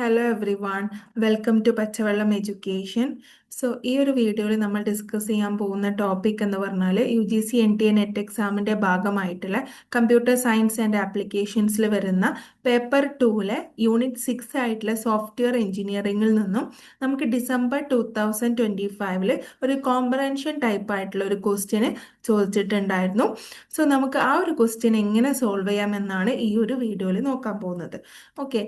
Hello everyone, welcome to Pachavellam education. ഈ ഒരു വീഡിയോയിൽ നമ്മൾ ഡിസ്കസ് ചെയ്യാൻ പോകുന്ന ടോപ്പിക് എന്ന് പറഞ്ഞാൽ UGC NTA നെറ്റ് എക്സാമിൻ്റെ ഭാഗമായിട്ടുള്ള കമ്പ്യൂട്ടർ സയൻസ് ആൻഡ് ആപ്ലിക്കേഷൻസിൽ വരുന്ന പേപ്പർ 2 യൂണിറ്റ് 6 ആയിട്ടുള്ള സോഫ്റ്റ്വെയർ എഞ്ചിനീയറിംഗിൽ നിന്നും നമുക്ക് ഡിസംബർ 2025 ഒരു കോംപ്രഹെൻഷൻ ടൈപ്പ് ആയിട്ടുള്ള ഒരു ക്വസ്റ്റ്യന് ചോദിച്ചിട്ടുണ്ടായിരുന്നു. നമുക്ക് ആ ഒരു ക്വസ്റ്റ്യൻ എങ്ങനെ സോൾവ് ചെയ്യാമെന്നാണ് ഈ ഒരു വീഡിയോയിൽ നോക്കാൻ പോകുന്നത്. Okay.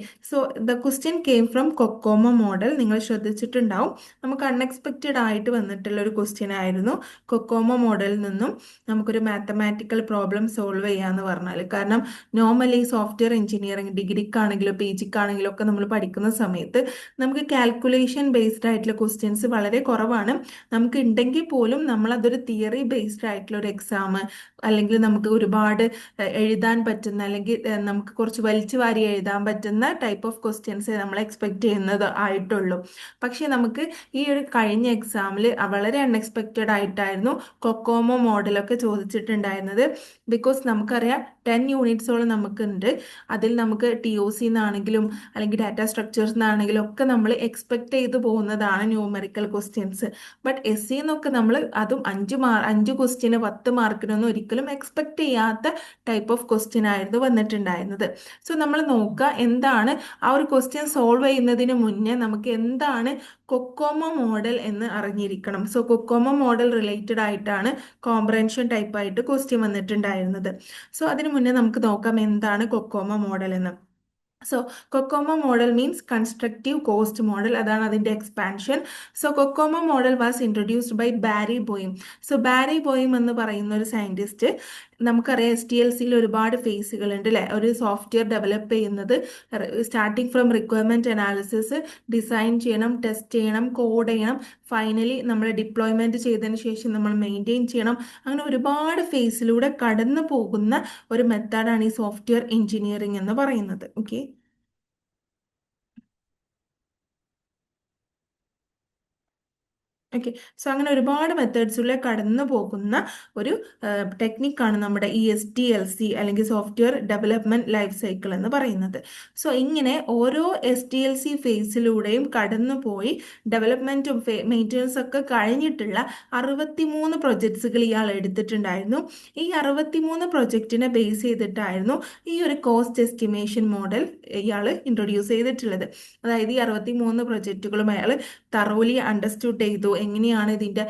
The question came from COCOMO model. നിങ്ങൾ ശ്രദ്ധിച്ചിട്ടുണ്ടാവും, നമുക്ക് അൺഎക്സ്പെക്റ്റഡ് ആയിട്ട് വന്നിട്ടുള്ള ഒരു ക്വസ്റ്റ്യൻ ആയിരുന്നു. കൊക്കോമോ മോഡലിൽ നിന്നും നമുക്കൊരു മാത്തമാറ്റിക്കൽ പ്രോബ്ലം സോൾവ് ചെയ്യാന്ന് പറഞ്ഞാൽ, കാരണം നോർമലി സോഫ്റ്റ്വെയർ എഞ്ചിനീയറിംഗ് ഡിഗ്രിക്കാണെങ്കിലോ PGക്കാണെങ്കിലോ ഒക്കെ നമ്മൾ പഠിക്കുന്ന സമയത്ത് നമുക്ക് കാൽക്കുലേഷൻ ബേസ്ഡ് ആയിട്ടുള്ള ക്വസ്റ്റ്യൻസ് വളരെ കുറവാണ്. നമുക്ക് ഉണ്ടെങ്കിൽ പോലും നമ്മൾ അതൊരു തിയറി ബേസ്ഡ് ആയിട്ടുള്ള ഒരു എക്സാം, അല്ലെങ്കിൽ നമുക്ക് ഒരുപാട് എഴുതാൻ പറ്റുന്ന, അല്ലെങ്കിൽ നമുക്ക് കുറച്ച് വലിച്ചു വാരി എഴുതാൻ പറ്റുന്ന ടൈപ്പ് ഓഫ് ക്വസ്റ്റ്യൻസ് നമ്മൾ എക്സ്പെക്ട് ചെയ്യുന്നത് ആയിട്ടുള്ളൂ. പക്ഷേ നമുക്ക് ഈ ഒരു കഴിഞ്ഞ എക്സാമിൽ വളരെ അൺഎക്സ്പെക്റ്റഡ് ആയിട്ടായിരുന്നു കൊക്കോമോ മോഡലൊക്കെ ചോദിച്ചിട്ടുണ്ടായിരുന്നത്. ബിക്കോസ് നമുക്കറിയാം 10 യൂണിറ്റ്സോളം നമുക്കുണ്ട്. അതിൽ നമുക്ക് TOC എന്നാണെങ്കിലും അല്ലെങ്കിൽ ഡാറ്റ സ്ട്രക്ചേഴ്സ് എന്നാണെങ്കിലും ഒക്കെ നമ്മൾ എക്സ്പെക്ട് ചെയ്ത് പോകുന്നതാണ് ന്യൂമറിക്കൽ ക്വസ്റ്റ്യൻസ്. ബട്ട് SC എന്നൊക്കെ നമ്മൾ അതും 5 ക്വസ്റ്റ്യന് 10 മാർക്കിനൊന്നും ഒരിക്കലും എക്സ്പെക്ട് ചെയ്യാത്ത ടൈപ്പ് ഓഫ് ക്വസ്റ്റ്യൻ ആയിരുന്നു വന്നിട്ടുണ്ടായിരുന്നത്. നമ്മൾ നോക്കുക എന്താണ് ആ ഒരു ക്വസ്റ്റ്യൻ സോൾവ് ചെയ്യുന്നതിന് മുന്നേ നമുക്ക് എന്താണ് കൊക്കോമോ മോഡൽ എന്ന് അറിഞ്ഞിരിക്കണം. കൊക്കോമോ മോഡൽ റിലേറ്റഡ് ആയിട്ടാണ് കോംപ്രഹെൻഷൻ ടൈപ്പ് ആയിട്ട് ക്വസ്റ്റ്യൻ വന്നിട്ടുണ്ടായിരുന്നത്. അതിനു മുന്നേ നമുക്ക് നോക്കാം എന്താണ് കൊക്കോമോ മോഡൽ എന്ന്. COCOMO model means constructive cost model, അതാണ് അതിൻ്റെ expansion. COCOMO model was introduced by Barry Boehm. Barry Boehm എന്ന് പറയുന്ന ഒരു സയൻറ്റിസ്റ്റ്, നമുക്കറിയാം STLCയിൽ ഒരുപാട് ഫേസുകൾ ഉണ്ട് അല്ലേ. ഒരു സോഫ്റ്റ്വെയർ ഡെവലപ്പ് ചെയ്യുന്നത് starting from requirement analysis, design ചെയ്യണം, ടെസ്റ്റ് ചെയ്യണം, കോഡ് ചെയ്യണം, ഫൈനലി നമ്മൾ ഡിപ്ലോയ്മെൻറ്റ് ചെയ്തതിന് ശേഷം നമ്മൾ മെയിൻറ്റെയിൻ ചെയ്യണം. അങ്ങനെ ഒരുപാട് ഫേസിലൂടെ കടന്നു പോകുന്ന ഒരു മെത്തേഡാണ് ഈ സോഫ്റ്റ്വെയർ എഞ്ചിനീയറിംഗ് എന്ന് പറയുന്നത്. ഓക്കെ. ഓക്കെ. അങ്ങനെ ഒരുപാട് മെത്തേഡ്സിലൂടെ കടന്നു പോകുന്ന ഒരു ടെക്നിക്കാണ് നമ്മുടെ ഈ SDLC അല്ലെങ്കിൽ സോഫ്റ്റ്വെയർ ഡെവലപ്മെൻറ്റ് ലൈഫ് സൈക്കിൾ എന്ന് പറയുന്നത്. ഇങ്ങനെ ഓരോ SDLC ഫേസിലൂടെയും കടന്നു പോയി ഡെവലപ്മെൻറ്റും മെയിൻ്റനൻസ് ഒക്കെ കഴിഞ്ഞിട്ടുള്ള 63 പ്രൊജക്ട്സുകൾ ഇയാൾ എടുത്തിട്ടുണ്ടായിരുന്നു. ഈ 63 പ്രൊജക്റ്റിനെ ബേസ് ചെയ്തിട്ടായിരുന്നു ഈ ഒരു കോസ്റ്റ് എസ്റ്റിമേഷൻ മോഡൽ ഇയാൾ ഇൻട്രൊഡ്യൂസ് ചെയ്തിട്ടുള്ളത്. അതായത് ഈ 63 പ്രൊജക്റ്റുകളും അയാൾ തറോലി അണ്ടർസ്റ്റുഡ് ചെയ്തു. എങ്ങനെയാണ് ഇതിൻ്റെ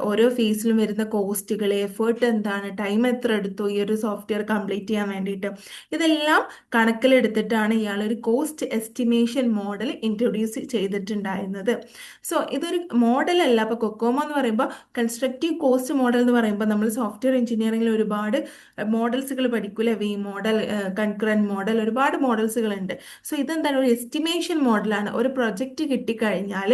ഓരോ ഫേസിലും വരുന്ന കോസ്റ്റുകൾ, എഫേർട്ട് എന്താണ്, ടൈം എത്ര എടുത്തു ഈ ഒരു സോഫ്റ്റ്വെയർ കംപ്ലീറ്റ് ചെയ്യാൻ വേണ്ടിയിട്ട്, ഇതെല്ലാം കണക്കിലെടുത്തിട്ടാണ് ഇയാൾ ഒരു കോസ്റ്റ് എസ്റ്റിമേഷൻ മോഡൽ ഇൻട്രൊഡ്യൂസ് ചെയ്തിട്ടുണ്ടായിരുന്നത്. ഇതൊരു മോഡലല്ല. അപ്പോൾ കൊക്കോമോ എന്ന് പറയുമ്പോൾ കൺസ്ട്രക്റ്റീവ് കോസ്റ്റ് മോഡൽ എന്ന് പറയുമ്പോൾ നമ്മൾ സോഫ്റ്റ്വെയർ എഞ്ചിനീയറിംഗിൽ ഒരുപാട് മോഡൽസുകൾ പഠിക്കൂലേ. V മോഡൽ, കൺകറന്റ് മോഡൽ, ഒരുപാട് മോഡൽസുകളുണ്ട്. ഇതെന്താണ്, ഒരു എസ്റ്റിമേഷൻ മോഡലാണ്. ഒരു പ്രൊജക്റ്റ് കിട്ടിക്കഴിഞ്ഞാൽ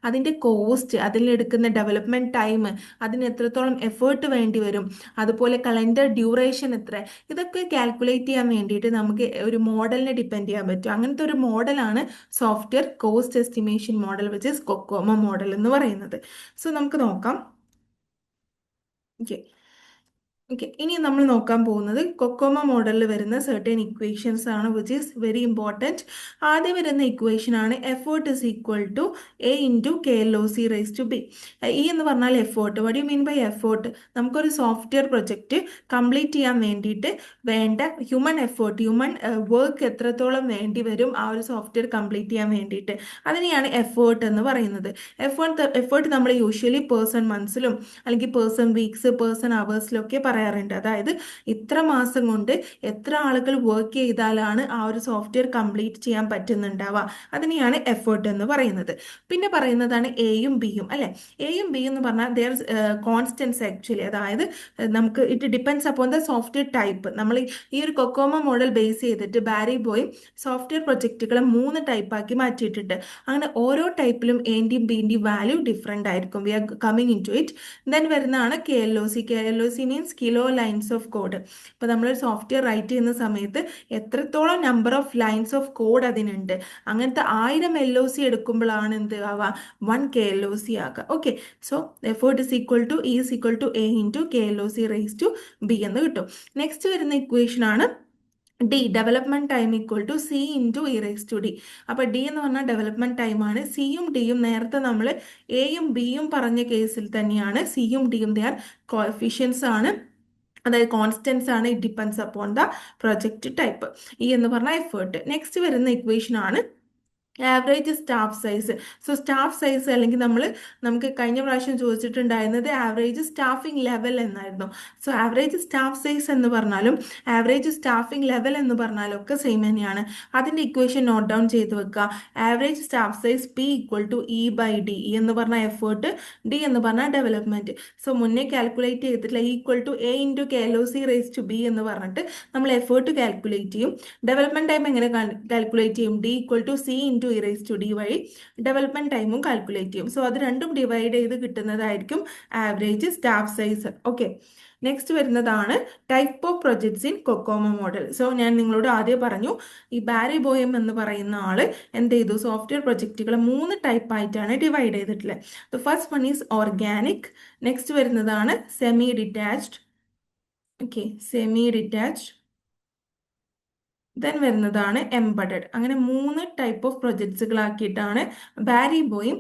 അതിൻ്റെ കോസ്റ്റ്, അതിലെടുക്കുന്ന ഡെവലപ്മെൻറ്റ് ടൈം, അതിന് എത്രത്തോളം എഫേർട്ട് വേണ്ടി വരും, അതുപോലെ കലണ്ടർ ഡ്യൂറേഷൻ എത്ര, ഇതൊക്കെ കാൽക്കുലേറ്റ് ചെയ്യാൻ വേണ്ടിയിട്ട് നമുക്ക് ഒരു മോഡലിനെ ഡിപ്പെൻഡ് ചെയ്യാൻ പറ്റും. അങ്ങനത്തെ ഒരു മോഡലാണ് software cost estimation model, which is COCOMO model എന്ന് പറയുന്നത്. നമുക്ക് നോക്കാം. ഓക്കെ. ഇനി നമ്മൾ നോക്കാൻ പോകുന്നത് കൊക്കോമോ മോഡലിൽ വരുന്ന സർട്ടൻ ഇക്വേഷൻസ് ആണ്, വിച്ച് ഈസ് വെരി ഇമ്പോർട്ടൻറ്റ്. ആദ്യം വരുന്ന ഇക്വേഷൻ ആണ് effort is equal to A into KLOC raise to B. E എന്ന് പറഞ്ഞാൽ effort. What you mean by effort? നമുക്കൊരു സോഫ്റ്റ്വെയർ പ്രൊജക്റ്റ് കംപ്ലീറ്റ് ചെയ്യാൻ വേണ്ടിയിട്ട് വേണ്ട ഹ്യൂമൻ എഫേർട്ട്, ഹ്യൂമൻ വർക്ക് എത്രത്തോളം വേണ്ടി വരും ആ ഒരു സോഫ്റ്റ്വെയർ കംപ്ലീറ്റ് ചെയ്യാൻ വേണ്ടിയിട്ട്, അതിനെയാണ് എഫേർട്ട് എന്ന് പറയുന്നത്. എഫേർട്ട് നമ്മൾ യൂഷ്വലി പേഴ്സൺ മന്ത്സിലും അല്ലെങ്കിൽ പേഴ്സൺ വീക്സ്, പേഴ്സൺ അവേഴ്സിലൊക്കെ പറയാറുണ്ട്. അതായത് ഇത്ര മാസം കൊണ്ട് എത്ര ആളുകൾ വർക്ക് ചെയ്താലാണ് ആ ഒരു സോഫ്റ്റ്വെയർ കംപ്ലീറ്റ് ചെയ്യാൻ പറ്റുന്നുണ്ടാവുക, അതിനെയാണ് എഫേർട്ട് എന്ന് പറയുന്നത്. പിന്നെ പറയുന്നതാണ് എയും ബിയും അല്ലെ. എയും ബി എന്ന് പറഞ്ഞാൽ ദർ കോൺസ്റ്റൻസ് ആക്ച്വലി. അതായത് നമുക്ക് it depends upon the software type. നമ്മൾ ഈ ഒരു കൊക്കോമോ മോഡൽ ബേസ് ചെയ്തിട്ട് ബാരി ബോയും സോഫ്റ്റ്വെയർ പ്രൊജക്റ്റുകളെ 3 ടൈപ്പാക്കി മാറ്റിയിട്ടുണ്ട്. അങ്ങനെ ഓരോ ടൈപ്പിലും എൻ്റെയും ബിൻ്റെയും വാല്യൂ ഡിഫറെൻ്റ് ആയിരിക്കും. We are coming in to it. Then വരുന്നതാണ് KLOC. KLOC means kilo lines of code. ഇപ്പോൾ നമ്മളൊരു സോഫ്റ്റ്വെയർ റൈറ്റ് ചെയ്യുന്ന സമയത്ത് എത്രത്തോളം number of lines of code അതിനുണ്ട്, അങ്ങനത്തെ 1000 LOC എടുക്കുമ്പോഴാണ് എന്ത് ആവുക, 1 KLOC ആകുക. Okay. Effort is equal to E is equal to A into KLOC raise to B എന്ന് കിട്ടും. നെക്സ്റ്റ് വരുന്ന ഇക്വേഷൻ ആണ് D development time equal to C into E raise to D. അപ്പോൾ ഡി എന്ന് പറഞ്ഞാൽ ഡെവലപ്മെന്റ് ടൈമാണ്. സിയും ഡിയും നേരത്തെ നമ്മൾ എയും ബിയും പറഞ്ഞ കേസിൽ തന്നെയാണ്. സിയും ഡിയും ദേ ആർ കോഎഫിഷ്യൻസ് ആണ്, അതായത് കോൺസ്റ്റൻസ് ആണ്. It depends upon the project type. E എന്ന് പറഞ്ഞാൽ എഫേർട്ട്. നെക്സ്റ്റ് വരുന്ന ഇക്വേഷൻ ആണ് average staff size. So staff size അല്ലെങ്കിൽ നമുക്ക് കഴിഞ്ഞ പ്രാവശ്യം ചോദിച്ചിട്ടുണ്ടായിരുന്നത് ആവറേജ് സ്റ്റാഫിംഗ് ലെവൽ എന്നായിരുന്നു. സോ ആവറേജ് സ്റ്റാഫ് സൈസ് എന്ന് പറഞ്ഞാലും ആവറേജ് സ്റ്റാഫിംഗ് ലെവൽ എന്ന് പറഞ്ഞാലും ഒക്കെ സെയിം തന്നെയാണ്. അതിൻ്റെ ഇക്വേഷൻ നോട്ട് ഡൗൺ ചെയ്ത് വെക്കുക. Average staff size P equal to E by D. E എന്ന് പറഞ്ഞാൽ എഫേർട്ട്, ഡി എന്ന് പറഞ്ഞാൽ ഡെവലപ്മെന്റ്. സോ മുന്നേ കാൽക്കുലേറ്റ് ചെയ്തിട്ടില്ല equal to A into K L O C raise to B എന്ന് പറഞ്ഞിട്ട് നമ്മൾ എഫേർട്ട് കാൽക്കുലേറ്റ് ചെയ്യും. ഡെവലപ്മെന്റ് ടൈം എങ്ങനെ കാൽക്കുലേറ്റ് ചെയ്യും? D equal to C into E raise to D വഴി ഡെവലപ്മെന്റ് ടൈമും കാൽക്കുലേറ്റ് ചെയ്യും. സോ അത് രണ്ടും ഡിവൈഡ് ചെയ്ത് കിട്ടുന്നതായിരിക്കും average staff size. Okay, next വരുന്നതാണ് type of projects in COCOMO model. So ഞാൻ നിങ്ങളോട് ആദ്യം പറഞ്ഞു, ഈ ബാരി ബോയം എന്ന് പറയുന്ന ആള് എന്ത് ചെയ്തു, സോഫ്റ്റ്വെയർ പ്രൊജക്റ്റുകൾ 3 ടൈപ്പ് ആയിട്ടാണ് ഡിവൈഡ് ചെയ്തിട്ടുള്ളത്. The first one is organic, next വരുന്നതാണ് semi detached, okay semi detached, then വരുന്നതാണ് എംബഡഡ്. അങ്ങനെ 3 ടൈപ്പ് ഓഫ് പ്രൊജക്ട്സുകളാക്കിയിട്ടാണ് ബാരി ബോയും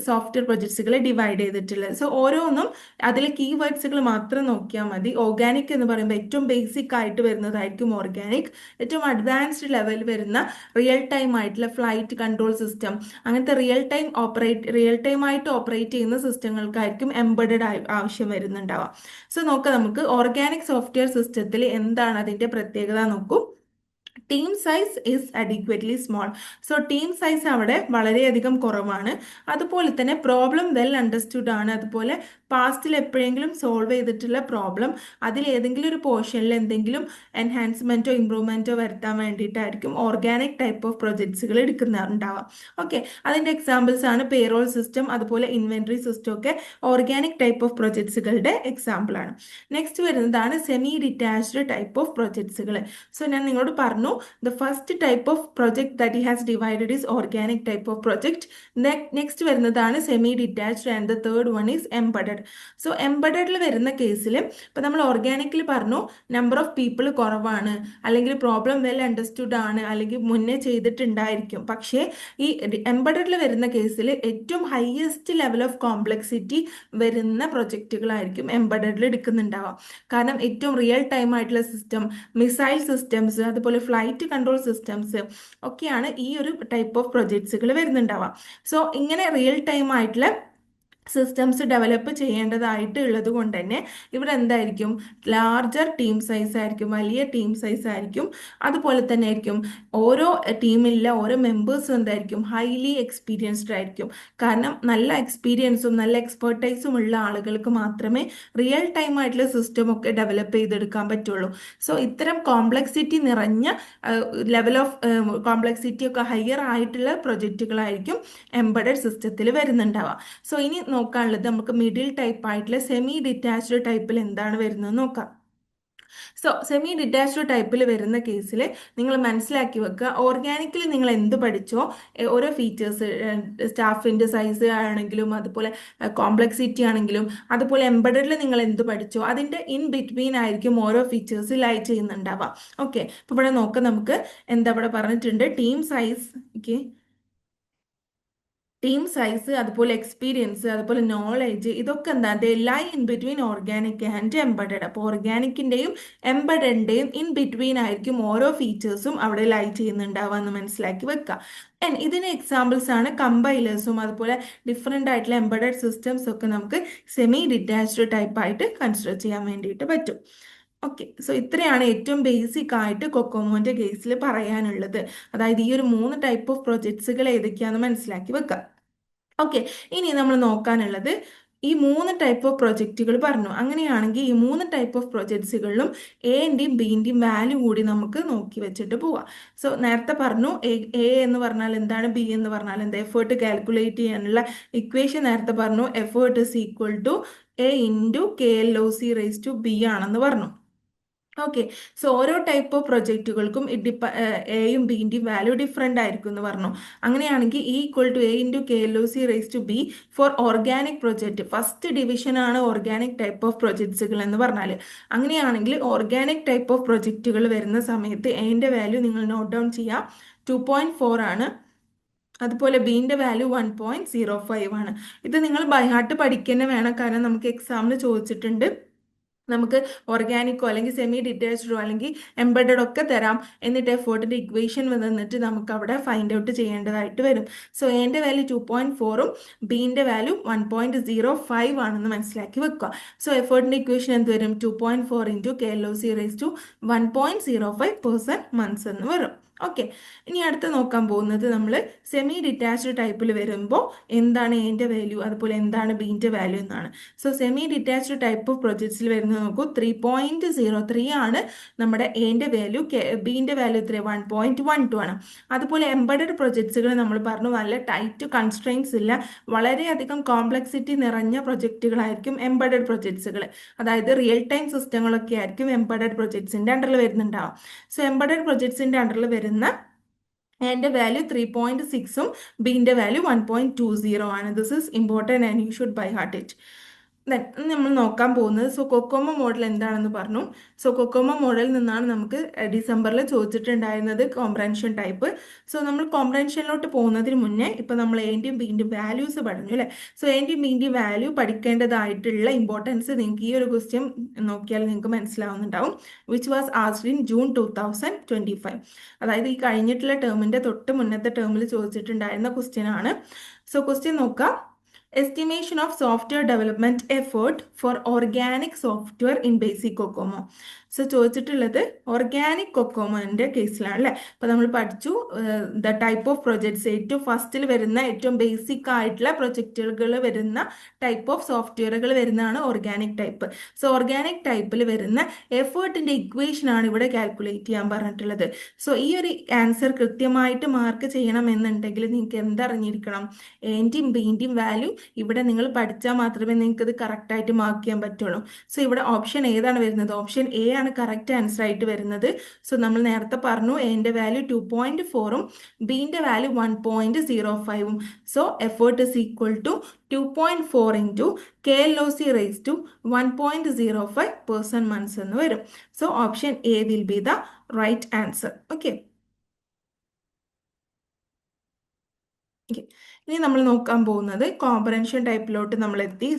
സോഫ്റ്റ്വെയർ പ്രൊജക്ട്സുകളെ ഡിവൈഡ് ചെയ്തിട്ടുള്ളത്. സോ ഓരോന്നും അതിലെ കീവേഡ്സുകൾ മാത്രം നോക്കിയാൽ മതി. ഓർഗാനിക് എന്ന് പറയുമ്പോൾ ഏറ്റവും ബേസിക് ആയിട്ട് വരുന്നതായിരിക്കും ഓർഗാനിക്. ഏറ്റവും അഡ്വാൻസ്ഡ് ലെവൽ വരുന്ന റിയൽ ടൈം ആയിട്ടുള്ള ഫ്ലൈറ്റ് കൺട്രോൾ സിസ്റ്റം, അങ്ങനത്തെ റിയൽ ടൈം ആയിട്ട് ഓപ്പറേറ്റ് ചെയ്യുന്ന സിസ്റ്റങ്ങൾക്കായിരിക്കും എംബഡഡ് ആവശ്യം വരുന്നുണ്ടാവുക. സോ നോക്കാം, നമുക്ക് ഓർഗാനിക് സോഫ്റ്റ്വെയർ സിസ്റ്റത്തിൽ എന്താണ് അതിൻ്റെ പ്രത്യേകത നോക്കൂ. Team size is adequately small. So team size അവിടെ വളരെയധികം കുറവാണ്. അതുപോലെ തന്നെ പ്രോബ്ലം വെൽ അണ്ടർസ്റ്റുഡ് ആണ്. അതുപോലെ പാസ്റ്റിൽ എപ്പോഴെങ്കിലും സോൾവ് ചെയ്തിട്ടുള്ള പ്രോബ്ലം അതിൽ ഏതെങ്കിലും ഒരു പോർഷനിൽ എന്തെങ്കിലും എൻഹാൻസ്മെൻറ്റോ ഇംപ്രൂവ്മെൻറ്റോ വരുത്താൻ വേണ്ടിയിട്ടായിരിക്കും ഓർഗാനിക് ടൈപ്പ് ഓഫ് പ്രൊജക്ട്സുകൾ എടുക്കുന്നുണ്ടാവാം. ഓക്കെ, അതിൻ്റെ എക്സാമ്പിൾസ് ആണ് പേറോൾ സിസ്റ്റം, അതുപോലെ ഇൻവെൻട്രി സിസ്റ്റം ഒക്കെ ഓർഗാനിക് ടൈപ്പ് ഓഫ് പ്രൊജക്ട്സുകളുടെ എക്സാമ്പിൾ ആണ്. നെക്സ്റ്റ് വരുന്നതാണ് സെമി ഡിറ്റാച്ച്ഡ് ടൈപ്പ് ഓഫ് പ്രൊജക്ട്സുകൾ. സോ ഞാൻ നിങ്ങളോട് പറഞ്ഞു, the first type of project that he has divided is organic type of project. Next വരുന്നതാണ് semi detached and the third one is embedded. So എംബഡഡിൽ വരുന്ന കേസിൽ ഇപ്പം നമ്മൾ ഓർഗാനിക്കിൽ പറഞ്ഞു നമ്പർ ഓഫ് പീപ്പിൾ കുറവാണ്, അല്ലെങ്കിൽ പ്രോബ്ലം വെൽ അണ്ടർസ്റ്റുഡ് ആണ്, അല്ലെങ്കിൽ മുന്നേ ചെയ്തിട്ടുണ്ടായിരിക്കും. പക്ഷേ ഈ എംബഡഡിൽ വരുന്ന കേസിൽ ഏറ്റവും ഹയസ്റ്റ് ലെവൽ ഓഫ് കോംപ്ലക്സിറ്റി വരുന്ന പ്രൊജക്റ്റുകളായിരിക്കും എംബഡഡിൽ എടുക്കുന്നുണ്ടാവാം. കാരണം ഏറ്റവും റിയൽ ടൈം ആയിട്ടുള്ള സിസ്റ്റം, മിസൈൽ സിസ്റ്റംസ്, അതുപോലെ ഫ്ലൈറ്റ് കൺട്രോൾ സിസ്റ്റംസ് ഒക്കെയാണ് ഈ ഒരു ടൈപ്പ് ഓഫ് പ്രൊജക്ട്സുകൾ വരുന്നുണ്ടാവുക. സോ ഇങ്ങനെ റിയൽ ടൈം ആയിട്ടുള്ള സിസ്റ്റംസ് ഡെവലപ്പ് ചെയ്യേണ്ടതായിട്ട് ഉള്ളത് കൊണ്ട് തന്നെ ഇവിടെ എന്തായിരിക്കും, ലാർജർ ടീം സൈസ് ആയിരിക്കും, വലിയ ടീം സൈസ് ആയിരിക്കും. അതുപോലെ തന്നെ ആയിരിക്കും ഓരോ ടീമിലെ ഓരോ മെമ്പേഴ്സും എന്തായിരിക്കും, ഹൈലി എക്സ്പീരിയൻസ്ഡ് ആയിരിക്കും. കാരണം നല്ല എക്സ്പീരിയൻസും നല്ല എക്സ്പെർട്ടൈസും ഉള്ള ആളുകൾക്ക് മാത്രമേ റിയൽ ടൈം ആയിട്ടുള്ള സിസ്റ്റം ഒക്കെ ഡെവലപ്പ് ചെയ്തെടുക്കാൻ പറ്റുള്ളൂ. സോ ഇത്തരം കോംപ്ലക്സിറ്റി നിറഞ്ഞ ലെവൽ ഓഫ് കോംപ്ലക്സിറ്റി ഒക്കെ ഹയർ ആയിട്ടുള്ള പ്രൊജക്റ്റുകളായിരിക്കും എംബഡഡ് സിസ്റ്റത്തിൽ വരുന്നുണ്ടാവുക. സോ ഇനി നോക്കാനുള്ളത് നമുക്ക് മിഡിൽ ടൈപ്പ് ആയിട്ടുള്ള സെമി ഡിറ്റാച്ച്ഡ് ടൈപ്പിൽ എന്താണ് വരുന്നത് നോക്കാം. സോ സെമി ഡിറ്റാച്ച്ഡ് ടൈപ്പിൽ വരുന്ന കേസിൽ നിങ്ങൾ മനസ്സിലാക്കി വെക്കുക, ഓർഗാനിക്കിൽ നിങ്ങൾ എന്ത് പഠിച്ചോ ഓരോ ഫീച്ചേഴ്സ്, സ്റ്റാഫിൻ്റെ സൈസ് ആണെങ്കിലും അതുപോലെ കോംപ്ലക്സിറ്റി ആണെങ്കിലും അതുപോലെ എംബഡഡിൽ നിങ്ങൾ എന്ത് പഠിച്ചോ അതിൻ്റെ ഇൻ ബിറ്റ്വീൻ ആയിരിക്കും ഓരോ ഫീച്ചേഴ്സ് ലൈ ചെയ്യുന്നുണ്ടാവാം. ഓക്കെ, അപ്പോൾ ഇവിടെ നോക്കാം, നമുക്ക് എന്താ ഇവിടെ പറഞ്ഞിട്ടുണ്ട്, team size, okay team size, അതുപോലെ എക്സ്പീരിയൻസ്, അതുപോലെ നോളേജ്, ഇതൊക്കെ എന്താ lie in between organic and embedded. അപ്പോൾ ഓർഗാനിക്കിൻ്റെയും എംബഡഡിൻ്റെയും ഇൻ ബിറ്റ്വീൻ ആയിരിക്കും ഓരോ ഫീച്ചേഴ്സും അവിടെ ലൈ ചെയ്യുന്നുണ്ടാവുക എന്ന് മനസ്സിലാക്കി വെക്കുക. ഇതിന് എക്സാമ്പിൾസ് ആണ് കമ്പൈലേഴ്സും അതുപോലെ ഡിഫറെൻ്റ് ആയിട്ടുള്ള എംബഡഡ് സിസ്റ്റംസ് ഒക്കെ നമുക്ക് സെമി ഡിറ്റാച്ച്ഡ് ടൈപ്പ് ആയിട്ട് കൺസിഡർ ചെയ്യാൻ വേണ്ടിയിട്ട് പറ്റും. ഓക്കെ, സോ ഇത്രയാണ് ഏറ്റവും ബേസിക് ആയിട്ട് കൊക്കോമോൻ്റെ കേസിൽ പറയാനുള്ളത്. അതായത് ഈ ഒരു 3 ടൈപ്പ് ഓഫ് പ്രൊജക്ട്സുകൾ ഏതൊക്കെയാണെന്ന് മനസ്സിലാക്കി വെക്കുക. ഓക്കെ, ഇനി നമ്മൾ നോക്കാനുള്ളത് ഈ 3 ടൈപ്പ് ഓഫ് പ്രൊജക്റ്റുകൾ പറഞ്ഞു. അങ്ങനെയാണെങ്കിൽ ഈ 3 ടൈപ്പ് ഓഫ് പ്രൊജക്ട്സുകളിലും എൻ്റെയും ബിൻ്റെയും വാല്യൂ കൂടി നമുക്ക് നോക്കി വെച്ചിട്ട് പോവാം. സോ നേരത്തെ പറഞ്ഞു എ എന്ന് പറഞ്ഞാൽ എന്താണ്, ബി എന്ന് പറഞ്ഞാൽ എന്താ, എഫേർട്ട് കാൽക്കുലേറ്റ് ചെയ്യാനുള്ള ഇക്വേഷൻ നേരത്തെ പറഞ്ഞു, effort is equal to A into K L O C raise to B ആണെന്ന് പറഞ്ഞു. ഓക്കെ. സോ ഓരോ ടൈപ്പ് ഓഫ് പ്രൊജക്റ്റുകൾക്കും എയും ബിന്റെയും വാല്യൂ ഡിഫറെൻ്റ് ആയിരിക്കും എന്ന് പറഞ്ഞു. അങ്ങനെയാണെങ്കിൽ E equal to A into K L O C raise to B for organic project. First division ആണ് ഓർഗാനിക് ടൈപ്പ് ഓഫ് പ്രൊജക്ട്സുകൾ എന്ന് പറഞ്ഞാൽ. അങ്ങനെയാണെങ്കിൽ ഓർഗാനിക് ടൈപ്പ് ഓഫ് പ്രൊജക്റ്റുകൾ വരുന്ന സമയത്ത് എൻ്റെ വാല്യൂ നിങ്ങൾ നോട്ട് ഡൗൺ ചെയ്യുക, 2.4 ആണ്. അതുപോലെ ബീൻ്റെ വാല്യൂ 1.05 ആണ്. ഇത് നിങ്ങൾ ബൈ ഹാർട്ട് പഠിക്കുക വേണം, കാരണം നമുക്ക് എക്സാമിന് ചോദിച്ചിട്ടുണ്ട്. നമുക്ക് ഓർഗാനിക്കോ അല്ലെങ്കിൽ സെമി ഡിറ്റാച്ച്ഡോ അല്ലെങ്കിൽ എംബഡഡ് ഒക്കെ തരാം. എന്നിട്ട് എഫേർട്ടിൻ്റെ ഇക്വേഷൻ വന്നിട്ട് നമുക്ക് അവിടെ ഫൈൻഡ് ഔട്ട് ചെയ്യേണ്ടതായിട്ട് വരും. സോ എൻ്റെ വാല്യൂ 2.4ഉം ബീൻ്റെ വാല്യൂ 1.05 ആണെന്ന് മനസ്സിലാക്കി വെക്കുക. സോ എഫേർട്ടിൻ്റെ ഇക്വേഷൻ എന്ത് വരും? 2.4 into K L O C raise to 1.05% months എന്ന് വരും. ഓക്കെ. ഇനി അടുത്ത് നോക്കാൻ പോകുന്നത് നമ്മൾ സെമി ഡിറ്റാച്ച്ഡ് ടൈപ്പിൽ വരുമ്പോൾ എന്താണ് എൻ്റെ വാല്യൂ, അതുപോലെ എന്താണ് ബീൻ്റെ വാല്യൂ എന്നാണ്. So semi detached type of പ്രൊജക്ട്സിൽ വരുന്നത് നോക്കൂ, 3.03 ആണ് നമ്മുടെ എൻ്റെ വാല്യൂ. ബീൻ്റെ വാല്യൂ എത്ര? 1.12 ആണ്. അതുപോലെ എംബഡഡ് പ്രൊജക്ട്സുകൾ നമ്മൾ പറഞ്ഞു നല്ല ടൈറ്റ് കൺസ്ട്രെയിൻസ് ഇല്ല, വളരെയധികം കോംപ്ലക്സിറ്റി നിറഞ്ഞ പ്രൊജക്റ്റുകളായിരിക്കും എംബഡഡ് പ്രൊജക്ട്സുകൾ. അതായത് റിയൽ ടൈം സിസ്റ്റങ്ങളൊക്കെ ആയിരിക്കും എംബഡഡ് പ്രൊജക്ട്സിൻ്റെ അണ്ടറിൽ വരുന്നുണ്ടാവും. സോ എംബഡഡ് പ്രൊജക്ട്സിൻ്റെ അണ്ടറിൽ വരുന്ന എൻ്റെ വാല്യൂ 3.6ഉം ബീൻ്റെ വാല്യൂ 1.20 ആണ്. This is important and you should by heart it. നമ്മൾ നോക്കാൻ പോകുന്നത് കൊക്കോമോ മോഡൽ എന്താണെന്ന് പറഞ്ഞു. കൊക്കോമോ മോഡലിൽ നിന്നാണ് നമുക്ക് ഡിസംബറിൽ ചോദിച്ചിട്ടുണ്ടായിരുന്നത് കോംപ്രഹൻഷൻ ടൈപ്പ്. നമ്മൾ കോംപ്രഹൻഷനിലോട്ട് പോകുന്നതിന് മുന്നേ ഇപ്പം നമ്മൾ എൻ്റെയും ബീൻ്റെയും വാല്യൂസ് പറഞ്ഞു അല്ലേ. എൻ്റെയും ബീൻ്റെയും വാല്യൂ പഠിക്കേണ്ടതായിട്ടുള്ള ഇമ്പോർട്ടൻസ് നിങ്ങൾക്ക് ഈ ഒരു ക്വസ്റ്റ്യൻ നോക്കിയാൽ നിങ്ങൾക്ക് മനസ്സിലാവുന്നുണ്ടാവും. Which was asked in June 2025. അതായത് ഈ കഴിഞ്ഞിട്ടുള്ള ടേമിൻ്റെ തൊട്ട് മുന്നത്തെ ടേമിൽ ചോദിച്ചിട്ടുണ്ടായിരുന്ന ക്വസ്റ്റ്യൻ ആണ്. ക്വസ്റ്റ്യൻ നോക്കാം. Estimation of software development effort for organic software in basic COCOMO. ചോദിച്ചിട്ടുള്ളത് ഓർഗാനിക് കൊക്കോമോൻ്റെ കേസിലാണ് അല്ലേ. അപ്പോൾ നമ്മൾ പഠിച്ചു ദ ടൈപ്പ് ഓഫ് പ്രൊജക്ട്സ്, ഏറ്റവും ഫസ്റ്റിൽ വരുന്ന ഏറ്റവും ബേസിക് ആയിട്ടുള്ള പ്രൊജക്റ്റുകൾ വരുന്ന ടൈപ്പ് ഓഫ് സോഫ്റ്റ്വെയറുകൾ വരുന്നതാണ് ഓർഗാനിക് ടൈപ്പ്. ഓർഗാനിക് ടൈപ്പിൽ വരുന്ന എഫേർട്ടിൻ്റെ ഇക്വേഷനാണ് ഇവിടെ കാൽക്കുലേറ്റ് ചെയ്യാൻ പറഞ്ഞിട്ടുള്ളത്. ഈ ഒരു ആൻസർ കൃത്യമായിട്ട് മാർക്ക് ചെയ്യണമെന്നുണ്ടെങ്കിൽ നിങ്ങൾക്ക് എന്തറിഞ്ഞിരിക്കണം? എൻ്റെയും ബീൻ്റെയും വാല്യൂ ഇവിടെ നിങ്ങൾ പഠിച്ചാൽ മാത്രമേ നിങ്ങൾക്ക് ഇത് കറക്റ്റായിട്ട് മാർക്ക് ചെയ്യാൻ പറ്റുള്ളൂ. ഇവിടെ ഓപ്ഷൻ ഏതാണ് വരുന്നത്? ഓപ്ഷൻ എ ആണ് കറക്റ്റ് ആൻസർ ആയിട്ട് വരുന്നത്. നമ്മൾ നേരത്തെ പറഞ്ഞു എൻ്റെ വാല്യൂ 2.4ഉം ബീൻ്റെ വാല്യൂ 1.05ഉം. Effort is equal to 2.4 into K L O C raise to 1.05% months എന്ന് വരും. Option A will be the right answer. Okay. ഇനി നമ്മൾ നോക്കാൻ പോകുന്നത് കോംപ്രഹൻഷൻ ടൈപ്പിലോട്ട് നമ്മൾ എത്തി.